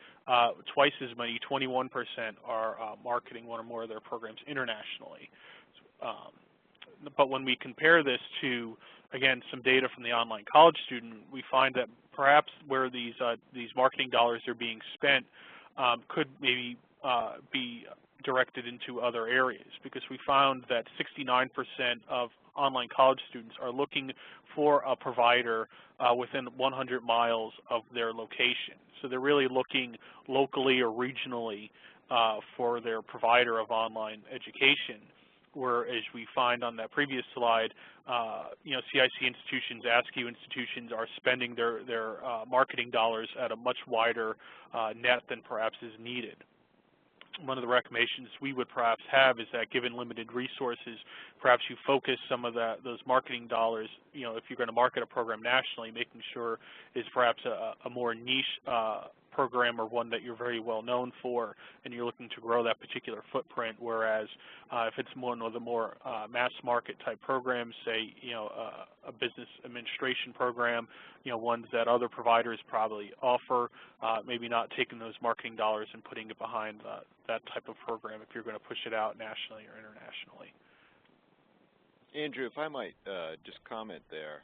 twice as many, 21% are marketing one or more of their programs internationally. But when we compare this to, again, some data from the online college student, we find that perhaps where these marketing dollars are being spent could maybe be directed into other areas, because we found that 69% of online college students are looking for a provider within 100 miles of their location. So they're really looking locally or regionally for their provider of online education, whereas we find on that previous slide, CIC institutions, ASCII institutions are spending their marketing dollars at a much wider net than perhaps is needed. One of the recommendations we would perhaps have is that, given limited resources, perhaps you focus some of those marketing dollars, if you're going to market a program nationally, making sure is perhaps a more niche program, or one that you're very well known for, and you're looking to grow that particular footprint. Whereas if it's one of the more mass market type programs, say a business administration program, ones that other providers probably offer, maybe not taking those marketing dollars and putting it behind that type of program if you're going to push it out nationally or internationally. Andrew, if I might just comment there.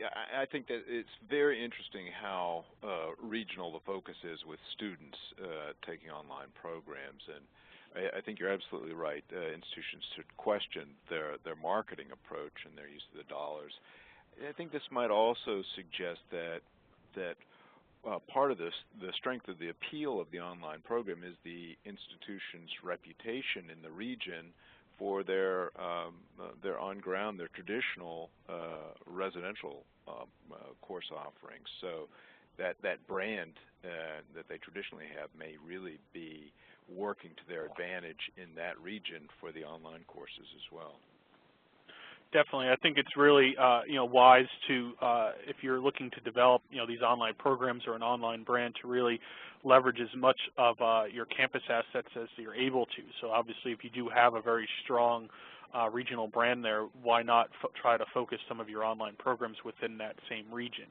I think that it's very interesting how regional the focus is with students taking online programs, and I think you're absolutely right. Institutions should question their marketing approach and their use of the dollars. And I think this might also suggest that part of the strength of the appeal of the online program is the institution's reputation in the region for their on-ground, their traditional residential course offerings. So that brand that they traditionally have may really be working to their advantage in that region for the online courses as well. Definitely, I think it's really wise to, if you're looking to develop these online programs or an online brand, to really leverage as much of your campus assets as you're able to. So obviously, if you do have a very strong regional brand there, why not try to focus some of your online programs within that same region?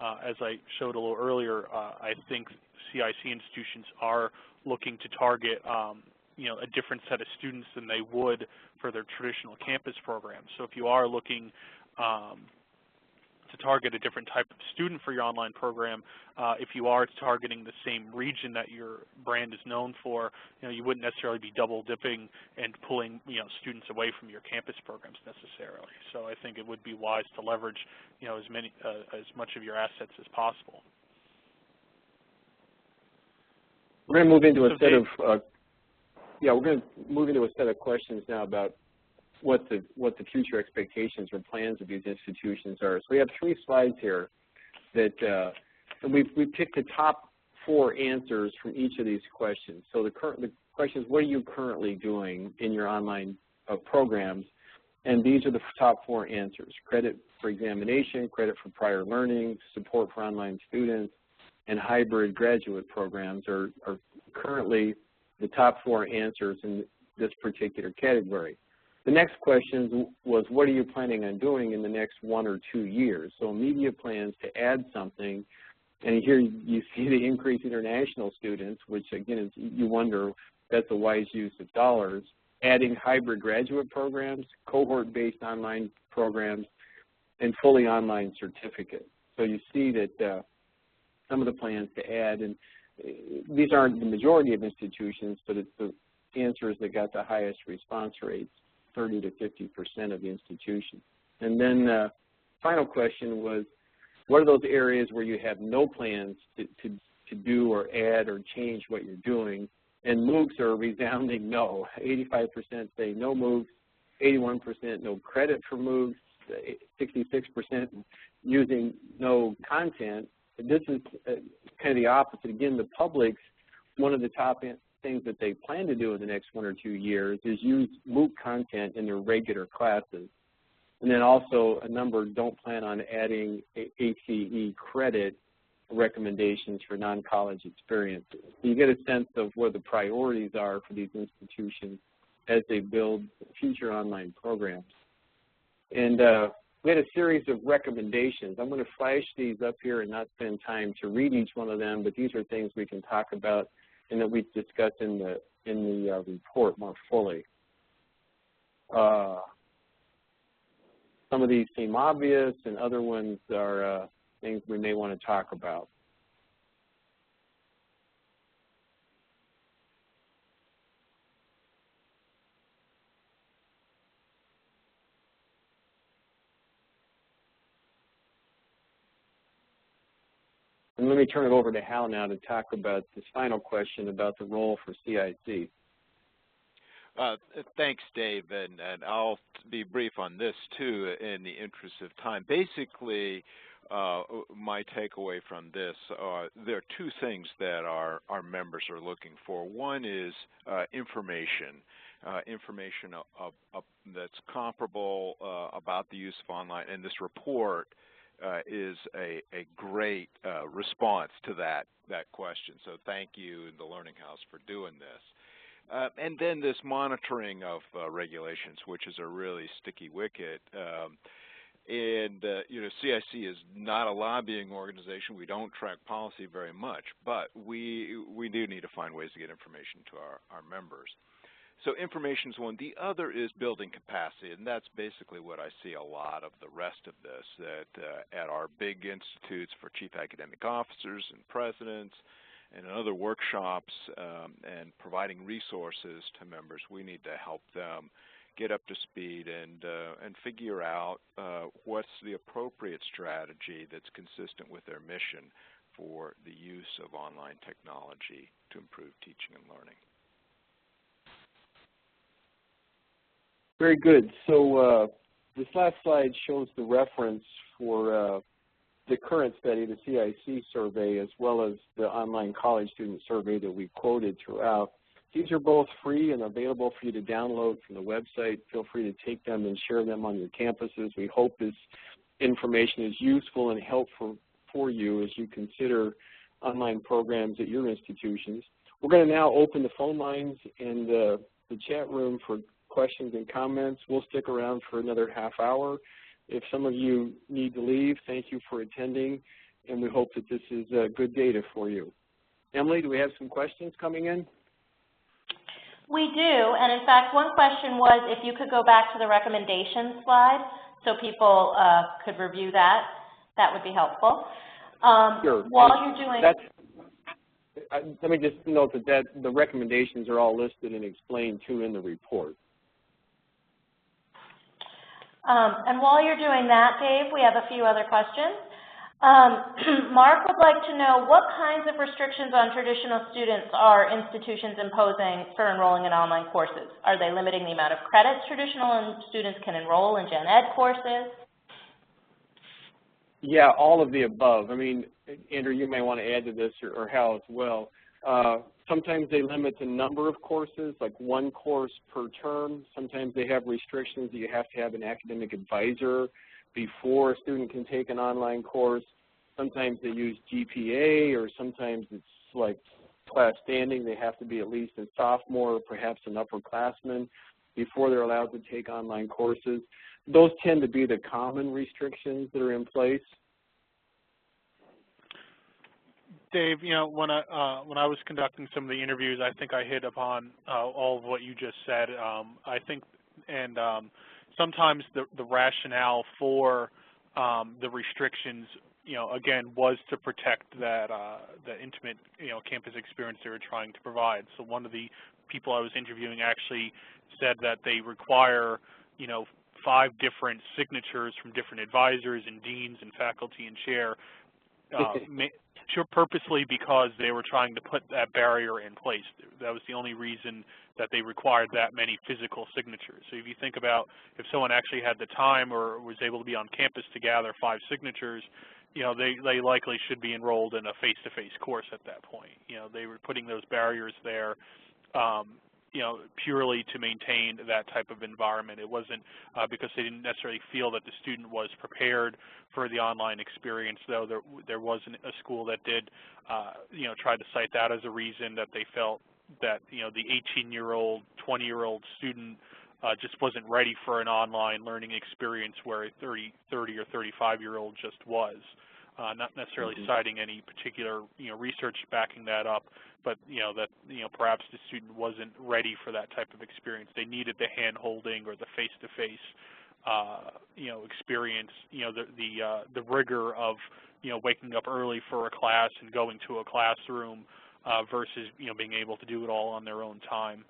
As I showed a little earlier, I think CIC institutions are looking to target a different set of students than they would for their traditional campus programs. So if you are looking to target a different type of student for your online program, if you are targeting the same region that your brand is known for, you wouldn't necessarily be double dipping and pulling students away from your campus programs necessarily. So I think it would be wise to leverage as much of your assets as possible. We're going to move into a set of we're going to move into a set of questions now about what the future expectations or plans of these institutions are. So we have 3 slides here that and we've picked the top 4 answers from each of these questions. So the question is, what are you currently doing in your online programs? And these are the top 4 answers: credit for examination, credit for prior learning, support for online students, and hybrid graduate programs are currently the top 4 answers in this particular category. The next question was, what are you planning on doing in the next 1 or 2 years? So immediate plans to add something. And here you see the increased international students, which again, you wonder, that's a wise use of dollars. Adding hybrid graduate programs, cohort-based online programs, and fully online certificates. So you see that some of the plans to add, and these aren't the majority of institutions, but it's the answers that got the highest response rates, 30 to 50% of the institutions. And then final question was, what are those areas where you have no plans to do or add or change what you're doing? And MOOCs are a resounding no. 85% say no MOOCs, 81% no credit for MOOCs, 66% using no content. This is kind of the opposite. Again, the publics, one of the top things that they plan to do in the next 1 or 2 years is use MOOC content in their regular classes. And then also a number don't plan on adding ACE credit recommendations for non-college experiences. So you get a sense of where the priorities are for these institutions as they build future online programs. And we had a series of recommendations. I'm going to flash these up here and not spend time to read each one of them, but these are things we can talk about and that we discussed in the report more fully. Some of these seem obvious, and other ones are things we may want to talk about. And let me turn it over to Hal now to talk about this final question about the role for CIC. Thanks, Dave, and I'll be brief on this too in the interest of time. Basically, my takeaway from this, there are two things that our members are looking for. One is information that's comparable about the use of online, and this report is a great response to that question. So thank you, the Learning House, for doing this. And then this monitoring of regulations, which is a really sticky wicket. You know, CIC is not a lobbying organization. We don't track policy very much, but we do need to find ways to get information to our members. So information is one. The other is building capacity, and that's basically what I see a lot of the rest of this, that at our big institutes for chief academic officers and presidents and other workshops and providing resources to members, we need to help them get up to speed and figure out what's the appropriate strategy that's consistent with their mission for the use of online technology to improve teaching and learning. Very good. So this last slide shows the reference for the current study, the CIC survey, as well as the online college student survey that we quoted throughout. These are both free and available for you to download from the website. Feel free to take them and share them on your campuses. We hope this information is useful and helpful for you as you consider online programs at your institutions. We're going to now open the phone lines and the chat room for questions and comments. We'll stick around for another half hour. If some of you need to leave, thank you for attending, and we hope that this is good data for you. Emily, do we have some questions coming in? We do, and in fact, one question was if you could go back to the recommendation slide so people could review that, that would be helpful. Sure. While you're doing... let me just note that the recommendations are all listed and explained too in the report. And while you're doing that, Dave, we have a few other questions. Mark would like to know what kinds of restrictions on traditional students are institutions imposing for enrolling in online courses? Are they limiting the amount of credits traditional students can enroll in gen ed courses? Yeah, all of the above. I mean, Andrew, you may want to add to this, or Hal as well. Sometimes they limit the number of courses, like one course per term. Sometimes they have restrictions that you have to have an academic advisor before a student can take an online course. Sometimes they use GPA, or sometimes it's like class standing. They have to be at least a sophomore or perhaps an upperclassman before they're allowed to take online courses. Those tend to be the common restrictions that are in place. Dave, you know, when I was conducting some of the interviews, I think I hit upon all of what you just said. I think, and sometimes the rationale for the restrictions, you know, again, was to protect that the intimate, you know, campus experience they were trying to provide. So one of the people I was interviewing actually said that they require, you know, 5 different signatures from different advisors and deans and faculty and chair, purposely because they were trying to put that barrier in place. That was the only reason that they required that many physical signatures. So if you think about if someone actually had the time or was able to be on campus to gather 5 signatures, you know, they likely should be enrolled in a face-to-face course at that point. You know, they were putting those barriers there, you know, purely to maintain that type of environment. It wasn't because they didn't necessarily feel that the student was prepared for the online experience, though there wasn't a school that did, you know, try to cite that as a reason that they felt that the 18-year-old, 20-year-old student just wasn't ready for an online learning experience where a 30 or 35-year-old just was. Not necessarily citing any particular research backing that up, but that perhaps the student wasn't ready for that type of experience. They needed the hand-holding or the face-to-face experience. The rigor of waking up early for a class and going to a classroom versus being able to do it all on their own time.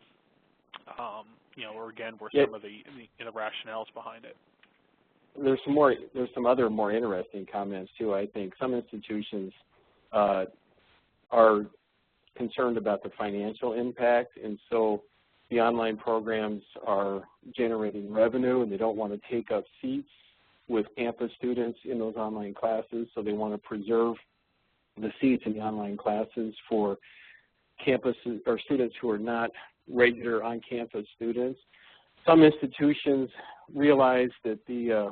Or again, were some of the rationales behind it. There's some other more interesting comments too. I think some institutions are concerned about the financial impact, and so the online programs are generating revenue, and they don't want to take up seats with campus students in those online classes, so they want to preserve the seats in the online classes for campuses or students who are not regular on-campus students. Some institutions realize that the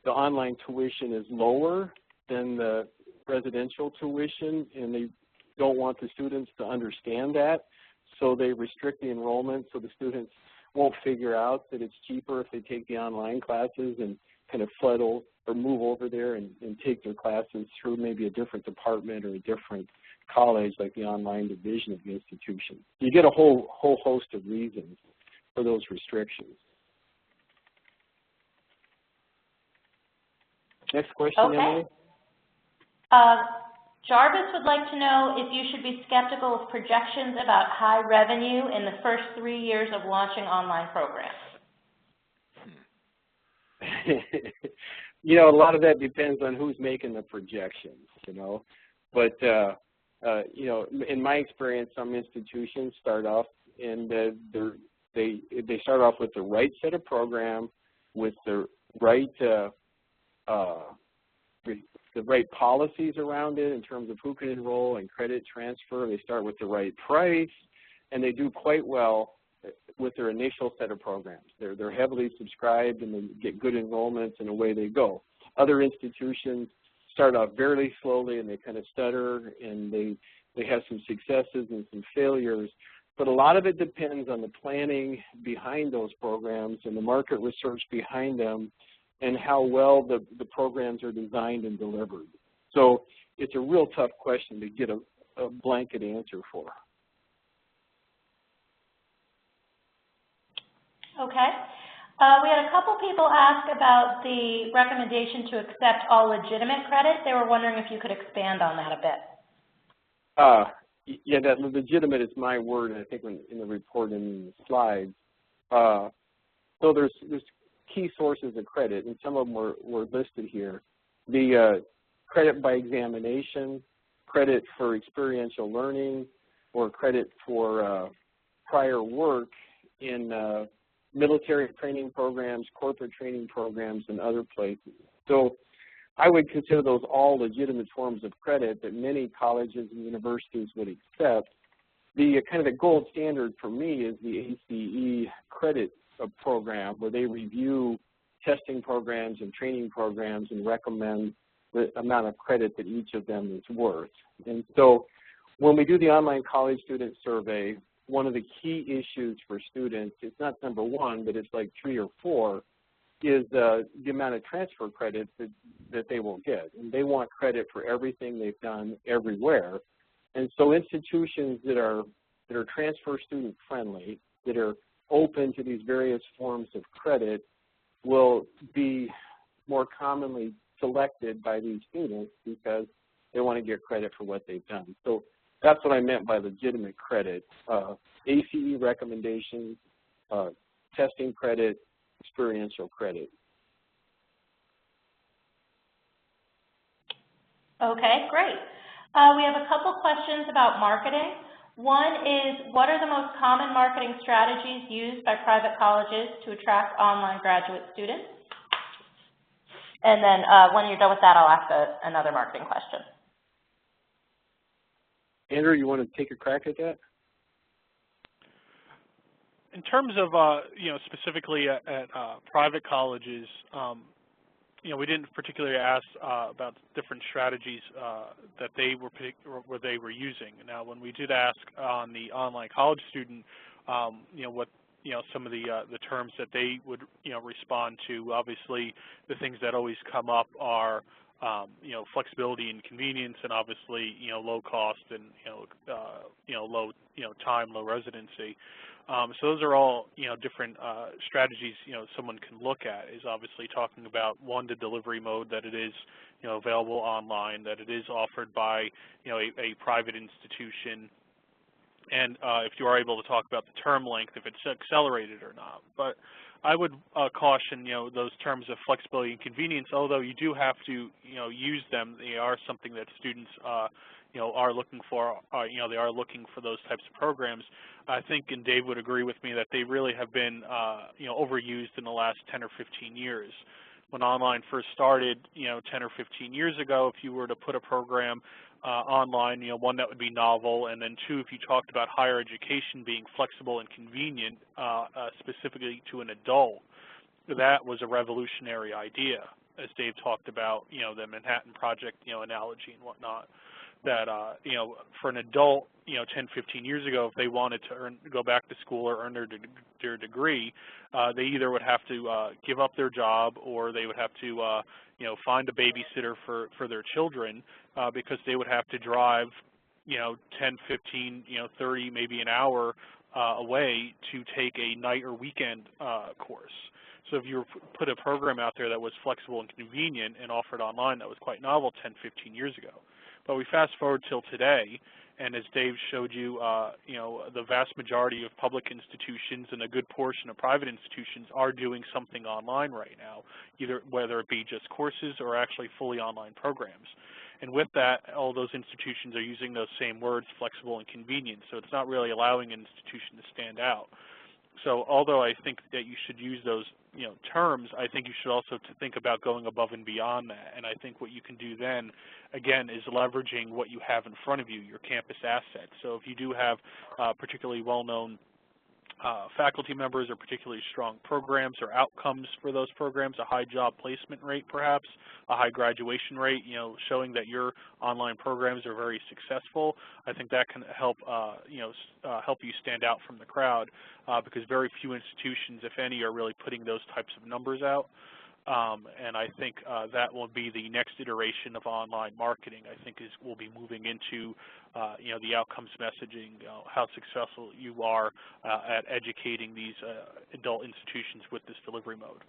online tuition is lower than the residential tuition, and they don't want the students to understand that, so they restrict the enrollment so the students won't figure out that it's cheaper if they take the online classes and kind of flood or move over there and take their classes through maybe a different department or a different college, like the online division of the institution. You get a whole host of reasons for those restrictions. Next question, okay. Emily. Jarvis would like to know if you should be skeptical of projections about high revenue in the first 3 years of launching online programs. A lot of that depends on who's making the projections, But, in my experience, some institutions start off and they start off with the right set of program, with the right policies around it in terms of who can enroll and credit transfer. They start with the right price, and they do quite well with their initial set of programs. They're heavily subscribed, and they get good enrollments, and away they go. Other institutions start off very slowly, and they kind of stutter, and they have some successes and some failures. But a lot of it depends on the planning behind those programs and the market research behind them, and how well the programs are designed and delivered. So it's a real tough question to get a blanket answer for. Okay. We had a couple people ask about the recommendation to accept all legitimate credit. They were wondering if you could expand on that a bit. Yeah, that legitimate is my word, I think, in the report and in the slides. So there's key sources of credit, and some of them were listed here. The credit by examination, credit for experiential learning, or credit for prior work in military training programs, corporate training programs, and other places. So I would consider those all legitimate forms of credit that many colleges and universities would accept. The kind of the gold standard for me is the ACE credit program, where they review testing programs and training programs and recommend the amount of credit that each of them is worth. And so when we do the online college student survey, one of the key issues for students, it's not number one, but it's like 3 or 4, is the amount of transfer credit that they will get. And they want credit for everything they've done everywhere. And so institutions that are transfer student friendly, that are open to these various forms of credit, will be more commonly selected by these students because they want to get credit for what they've done. So that's what I meant by legitimate credit. ACE recommendations, testing credit, experiential credit. Okay, great. We have a couple questions about marketing. One is, what are the most common marketing strategies used by private colleges to attract online graduate students? And then when you're done with that, I'll ask another marketing question. Andrew, you want to take a crack at that? In terms of, specifically at private colleges, we didn't particularly ask about different strategies that they were using. Now, when we did ask on the online college student, what some of the terms that they would respond to, obviously the things that always come up are flexibility and convenience, and obviously low cost and low time, low residency. So those are all different strategies someone can look at. Is obviously talking about, one, the delivery mode, that it is available online, that it is offered by a private institution, and if you are able to talk about the term length, if it's accelerated or not. But I would caution those terms of flexibility and convenience, although you do have to use them. They are something that students are looking for. They are looking for those types of programs. I think, and Dave would agree with me, that they really have been overused in the last 10 or 15 years. When online first started 10 or 15 years ago, if you were to put a program online, one, that would be novel, and then two, if you talked about higher education being flexible and convenient, specifically to an adult, that was a revolutionary idea, as Dave talked about, the Manhattan Project, analogy and whatnot. That for an adult, 10, 15 years ago, if they wanted to go back to school or earn their degree, they either would have to give up their job, or they would have to find a babysitter for their children, because they would have to drive 10, 15, 30, maybe an hour away to take a night or weekend course. So if you put a program out there that was flexible and convenient and offered online, that was quite novel 10, 15 years ago. But we fast forward till today, and as Dave showed you, the vast majority of public institutions and a good portion of private institutions are doing something online right now, whether it be just courses or actually fully online programs. And with that, all those institutions are using those same words, flexible and convenient. So it's not really allowing an institution to stand out. So although I think that you should use those terms, I think you should also think about going above and beyond that. And I think what you can do then, again, is leveraging what you have in front of you, your campus assets. So if you do have particularly well-known faculty members or particularly strong programs or outcomes for those programs, a high job placement rate perhaps, a high graduation rate, showing that your online programs are very successful, I think that can help help you stand out from the crowd, because very few institutions, if any, are really putting those types of numbers out. And I think that will be the next iteration of online marketing. I think we'll be moving into the outcomes messaging, how successful you are at educating these adult institutions with this delivery mode.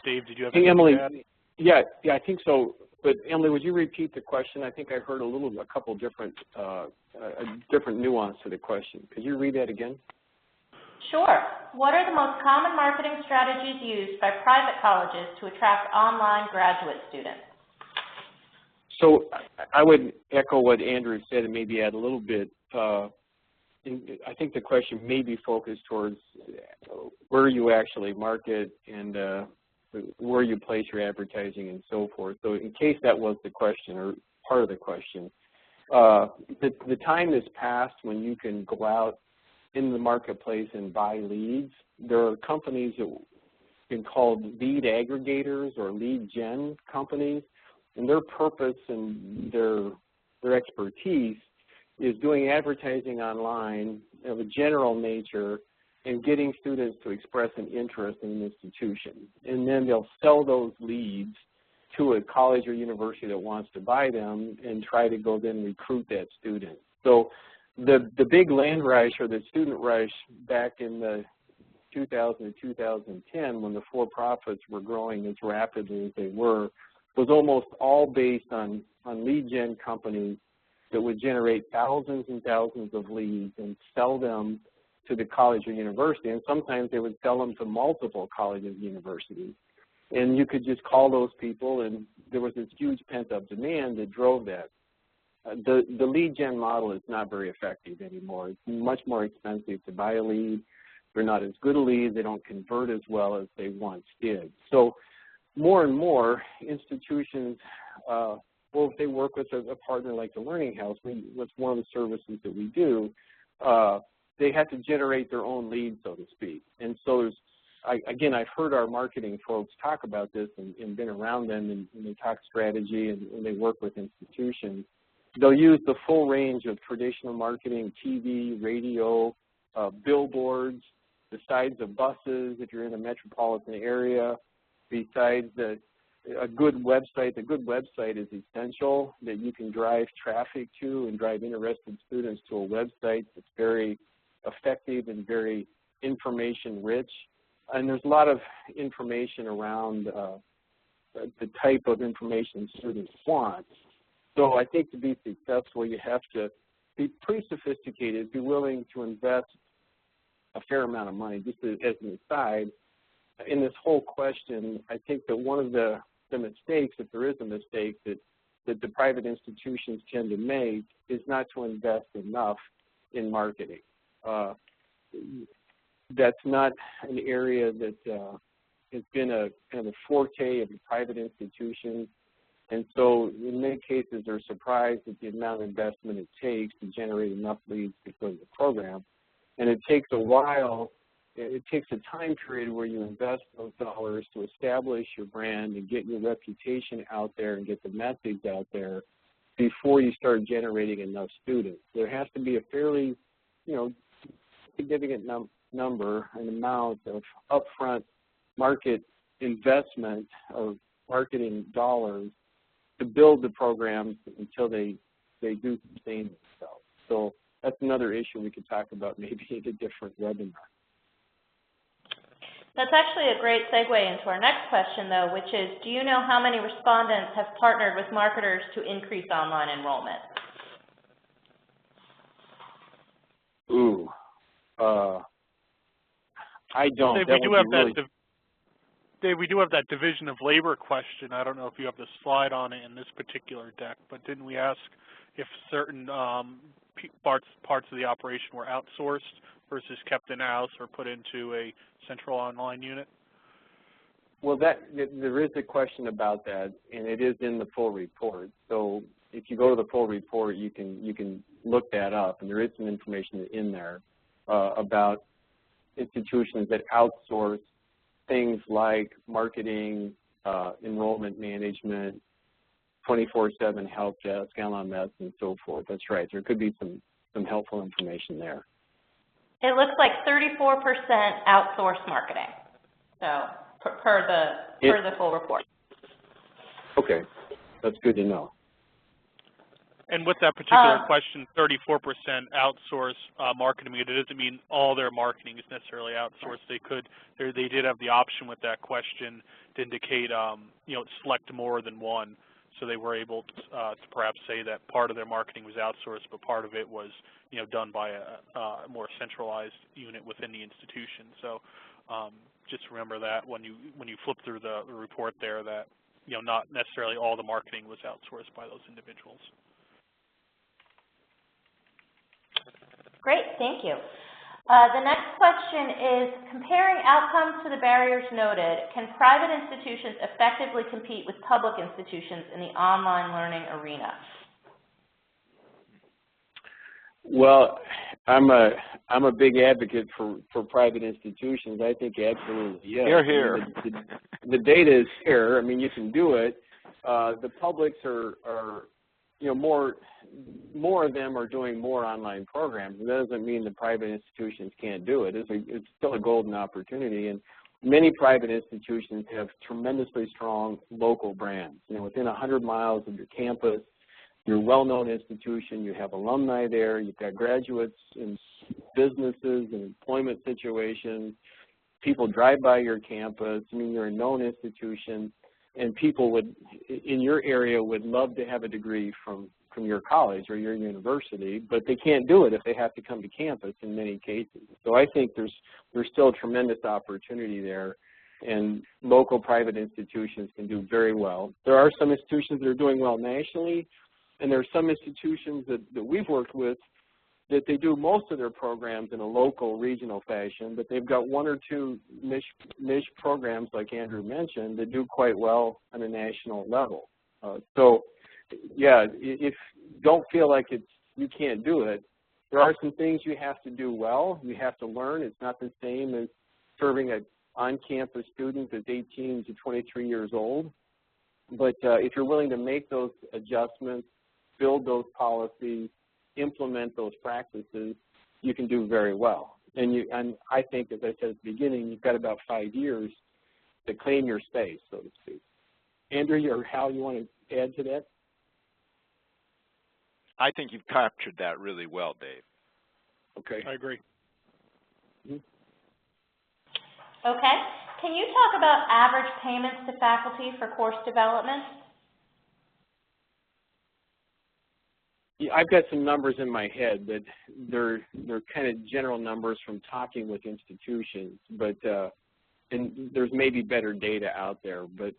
Dave, did you have anything to add? Yeah, I think so. But Emily, would you repeat the question? I think I heard a couple different different nuance to the question. Could you read that again? Sure. What are the most common marketing strategies used by private colleges to attract online graduate students? So I would echo what Andrew said and maybe add a little bit. I think the question may be focused towards where you actually market and where you place your advertising and so forth. So in case that was the question or part of the question, the time is past when you can go out in the marketplace and buy leads. There are companies that have been called lead aggregators or lead gen companies, and their purpose and their expertise is doing advertising online of a general nature and getting students to express an interest in an institution. And then they'll sell those leads to a college or university that wants to buy them and try to go then recruit that student. So the big land rush or the student rush back in the 2000 to 2010 when the for-profits were growing as rapidly as they were was almost all based on lead gen companies that would generate thousands and thousands of leads and sell them to the college or university. And sometimes they would sell them to multiple colleges and universities. And you could just call those people, and there was this huge pent-up demand that drove that. The lead gen model is not very effective anymore. It's much more expensive to buy a lead. They're not as good a lead. They don't convert as well as they once did. So more and more institutions, well, if they work with a partner like the Learning House, that's one of the services that we do, they have to generate their own leads, so to speak. And so there's again, I've heard our marketing folks talk about this and been around them, and they talk strategy and they work with institutions. They'll use the full range of traditional marketing, TV, radio, billboards, the sides of buses if you're in a metropolitan area, besides a good website. The good website is essential, that you can drive traffic to and drive interested students to a website that's very effective and very information rich. And there's a lot of information around the type of information students want. So I think to be successful, you have to be pretty sophisticated, be willing to invest a fair amount of money. Just as an aside, in this whole question, I think that one of the mistakes, if there is a mistake, that the private institutions tend to make is not to invest enough in marketing. That's not an area that has been a kind of a forte of the private institutions. And so in many cases, they're surprised at the amount of investment it takes to generate enough leads to fill the program. And it takes a while, it takes a time period where you invest those dollars to establish your brand and get your reputation out there and get the message out there before you start generating enough students. There has to be a fairly, significant number, an amount of upfront market investment of marketing dollars to build the programs until they do sustain themselves. So that's another issue we could talk about maybe in a different webinar. That's actually a great segue into our next question, though, which is, do you know how many respondents have partnered with marketers to increase online enrollment? Ooh, I don't. Dave, we do have that division of labor question. I don't know if you have the slide on it in this particular deck, but didn't we ask if certain parts of the operation were outsourced versus kept in-house or put into a central online unit? Well, there is a question about that, and it is in the full report. So if you go to the full report, you can look that up, and there is some information in there about institutions that outsource things like marketing, enrollment management, 24/7 help desk, LMS, and so forth. That's right. There could be some helpful information there. It looks like 34% outsourced marketing, so per the full report. Okay, that's good to know. And with that particular question, 34% outsource marketing, it doesn't mean all their marketing is necessarily outsourced. They did have the option with that question to indicate, select more than one. So they were able to perhaps say that part of their marketing was outsourced, but part of it was, done by a more centralized unit within the institution. So just remember that when you flip through the report there, that not necessarily all the marketing was outsourced by those individuals. Great, thank you. The next question is, comparing outcomes to the barriers noted, can private institutions effectively compete with public institutions in the online learning arena? Well, I'm a big advocate for private institutions. I think absolutely yes. Hear, hear. The data is here. I mean, you can do it. The publics are more of them are doing more online programs. It doesn't mean the private institutions can't do it. It's still a golden opportunity, and many private institutions have tremendously strong local brands. Within 100 miles of your campus, you're a well-known institution. You have alumni there. You've got graduates in businesses and employment situations. People drive by your campus. I mean, you're a known institution, and people in your area would love to have a degree from your college or your university, but they can't do it if they have to come to campus in many cases. So I think there's still tremendous opportunity there, and local private institutions can do very well. There are some institutions that are doing well nationally, and there are some institutions that we've worked with that they do most of their programs in a local, regional fashion, but they've got one or two niche programs, like Andrew mentioned, that do quite well on a national level. So, yeah, if don't feel like you can't do it, there are some things you have to do well. You have to learn. It's not the same as serving a on-campus student that's 18 to 23 years old. But if you're willing to make those adjustments, build those policies, implement those practices, you can do very well. And I think, as I said at the beginning, you've got about 5 years to claim your space, so to speak. Andrew or Hal, you want to add to that? I think you've captured that really well, Dave. Okay. I agree. Mm-hmm. Okay. Can you talk about average payments to faculty for course development? Yeah, I've got some numbers in my head, but they're kind of general numbers from talking with institutions, but and there's maybe better data out there, but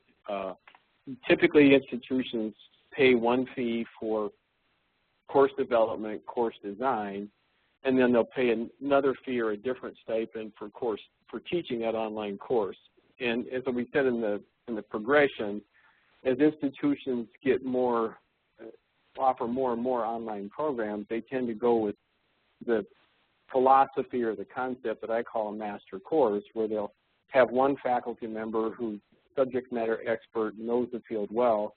typically institutions pay one fee for course development, course design, and then they'll pay another fee or a different stipend for teaching that online course. And as we said in the progression, as institutions get more, offer more and more online programs, they tend to go with the philosophy or the concept that I call a master course, where they'll have one faculty member who's subject matter expert, knows the field well,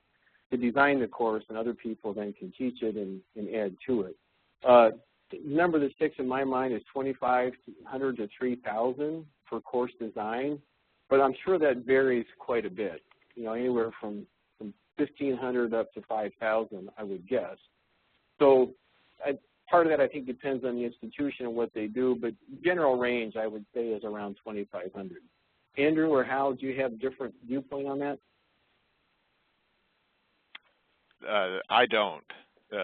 to design the course, and other people then can teach it and add to it. The number that sticks in my mind is $2,500 to $3,000 for course design, but I'm sure that varies quite a bit. You know, anywhere from $1,500 up to $5,000, I would guess. So part of that, I think, depends on the institution and what they do, but general range, I would say, is around $2,500. Andrew or Hal, do you have a different viewpoint on that? I don't.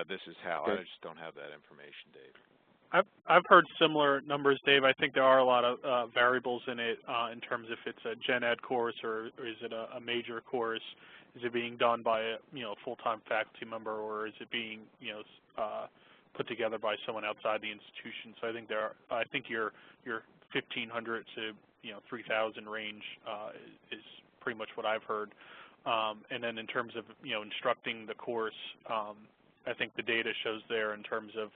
This is Hal. Okay. I just don't have that information, Dave. I've heard similar numbers, Dave. I think there are a lot of variables in it in terms if it's a gen ed course or is it a major course. Is it being done by a full-time faculty member, or is it being put together by someone outside the institution? So I think your 1,500 to 3,000 range is pretty much what I've heard. And then in terms of instructing the course, I think the data shows there in terms of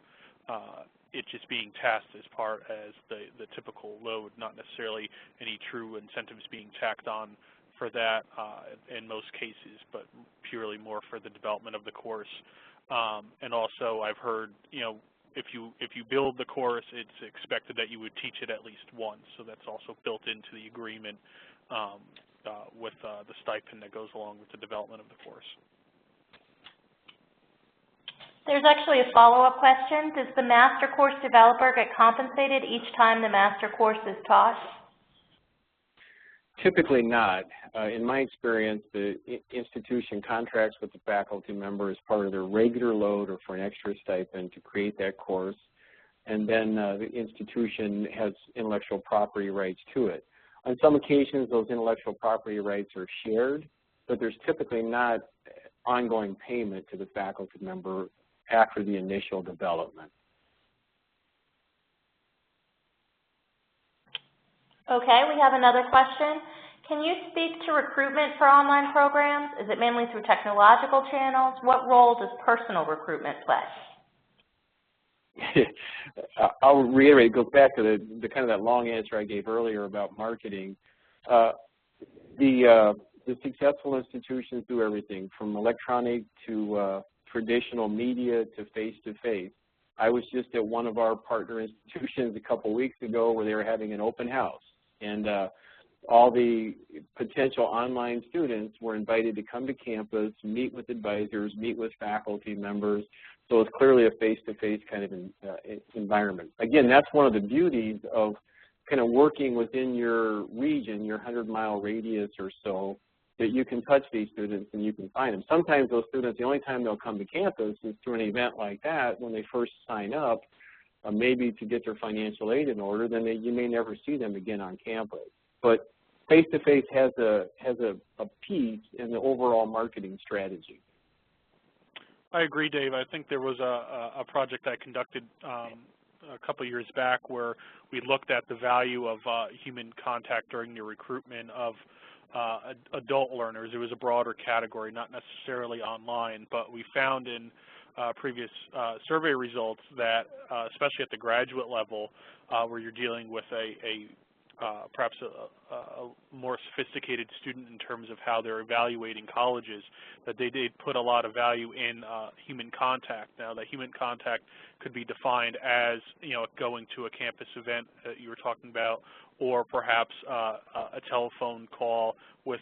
it just being tasked as part as the typical load, not necessarily any true incentives being tacked on for that in most cases, but purely more for the development of the course. And also I've heard, if you build the course, it's expected that you would teach it at least once. So that's also built into the agreement with the stipend that goes along with the development of the course. There's actually a follow-up question. Does the master course developer get compensated each time the master course is taught? Typically not. In my experience, the institution contracts with the faculty member as part of their regular load or for an extra stipend to create that course, and then the institution has intellectual property rights to it. On some occasions, those intellectual property rights are shared, but there's typically not ongoing payment to the faculty member after the initial development. Okay, we have another question. Can you speak to recruitment for online programs? Is it mainly through technological channels? What role does personal recruitment play? I'll reiterate, it goes back to the kind of that long answer I gave earlier about marketing. The successful institutions do everything from electronic to traditional media to face-to-face. I was just at one of our partner institutions a couple weeks ago where they were having an open house, and all the potential online students were invited to come to campus, meet with advisors, meet with faculty members. So it's clearly a face-to-face kind of environment. Again, that's one of the beauties of kind of working within your region, your 100-mile radius or so, that you can touch these students and you can find them. Sometimes those students, the only time they'll come to campus is through an event like that when they first sign up, maybe to get their financial aid in order, then you may never see them again on campus. But face-to-face has a piece in the overall marketing strategy. I agree, Dave. I think there was a project I conducted a couple of years back where we looked at the value of human contact during the recruitment of adult learners. It was a broader category, not necessarily online, but we found in previous survey results that, especially at the graduate level, where you're dealing with a perhaps a more sophisticated student in terms of how they're evaluating colleges, that they did put a lot of value in human contact. Now, that human contact could be defined as, going to a campus event that you were talking about, or perhaps a telephone call with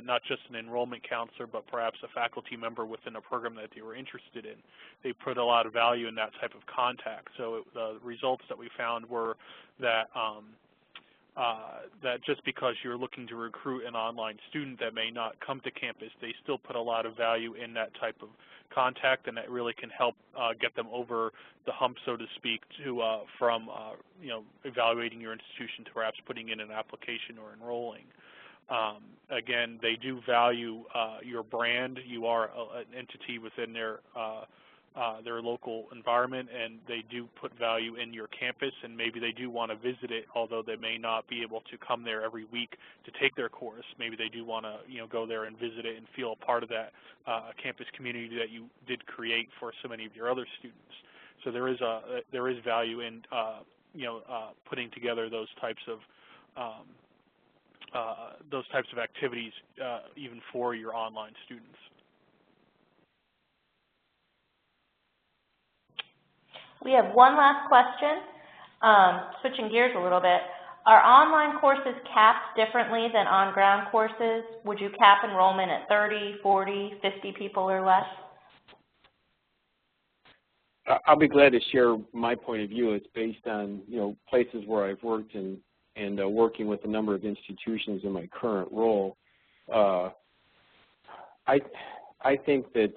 not just an enrollment counselor, but perhaps a faculty member within a program that they were interested in. They put a lot of value in that type of contact. So the results that we found were that that just because you're looking to recruit an online student that may not come to campus, they still put a lot of value in that type of contact, and that really can help get them over the hump, so to speak, to from evaluating your institution to perhaps putting in an application or enrolling. Again, they do value your brand. You are an entity within their local environment, and they do put value in your campus, and maybe they do want to visit it, although they may not be able to come there every week to take their course. Maybe they do want to go there and visit it and feel a part of that campus community that you did create for so many of your other students. So there is value in putting together those types of activities even for your online students. We have one last question, switching gears a little bit. Are online courses capped differently than on-ground courses? Would you cap enrollment at 30, 40, 50 people or less? I'll be glad to share my point of view. It's based on places where I've worked and working with a number of institutions in my current role. I think that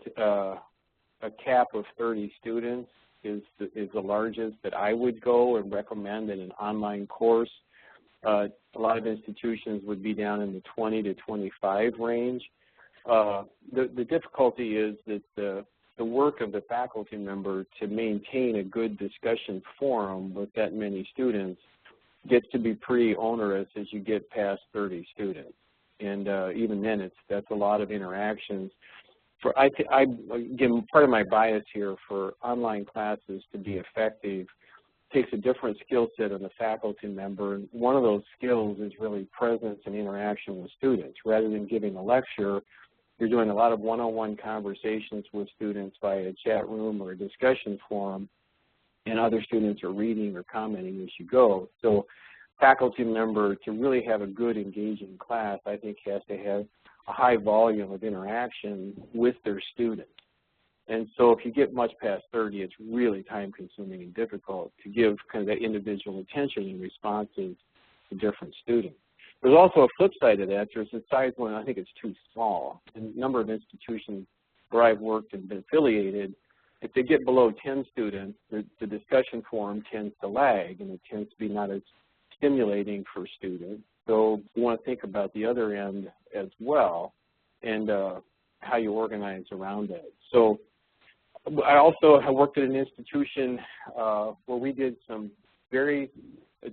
a cap of 30 students is the largest that I would go and recommend in an online course. A lot of institutions would be down in the 20 to 25 range. The difficulty is that the work of the faculty member to maintain a good discussion forum with that many students gets to be pretty onerous as you get past 30 students. And even then, that's a lot of interactions. Again, part of my bias here for online classes to be effective takes a different skill set of the faculty member. And one of those skills is really presence and interaction with students. Rather than giving a lecture, you're doing a lot of one-on-one conversations with students via a chat room or a discussion forum, and other students are reading or commenting as you go. So faculty member, to really have a good engaging class, I think has to have a high volume of interaction with their students. And so if you get much past 30, it's really time-consuming and difficult to give kind of that individual attention and responses to different students. There's also a flip side to that. There's a size when I think it's too small. In a number of institutions where I've worked and been affiliated, if they get below 10 students, the discussion forum tends to lag, and it tends to be not as stimulating for students. So you want to think about the other end as well, and how you organize around it. So I also have worked at an institution where we did some very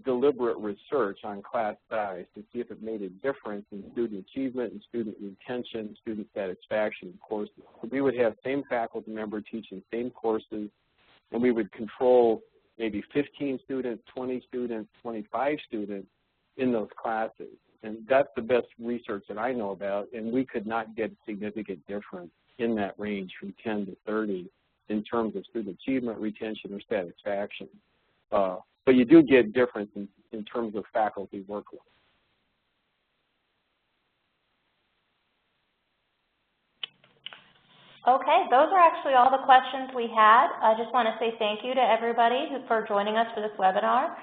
deliberate research on class size to see if it made a difference in student achievement and student retention, student satisfaction in courses. So we would have same faculty member teaching same courses, and we would control maybe 15 students, 20 students, 25 students in those classes. And that's the best research that I know about, and we could not get a significant difference in that range from 10 to 30 in terms of student achievement, retention, or satisfaction. But you do get difference in terms of faculty workload. Okay, those are actually all the questions we had. I just want to say thank you to everybody for joining us for this webinar.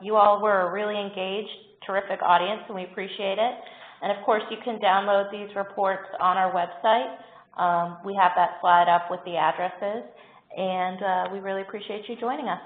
You all were a really engaged, terrific audience, and we appreciate it. And of course, you can download these reports on our website. We have that slide up with the addresses, and we really appreciate you joining us.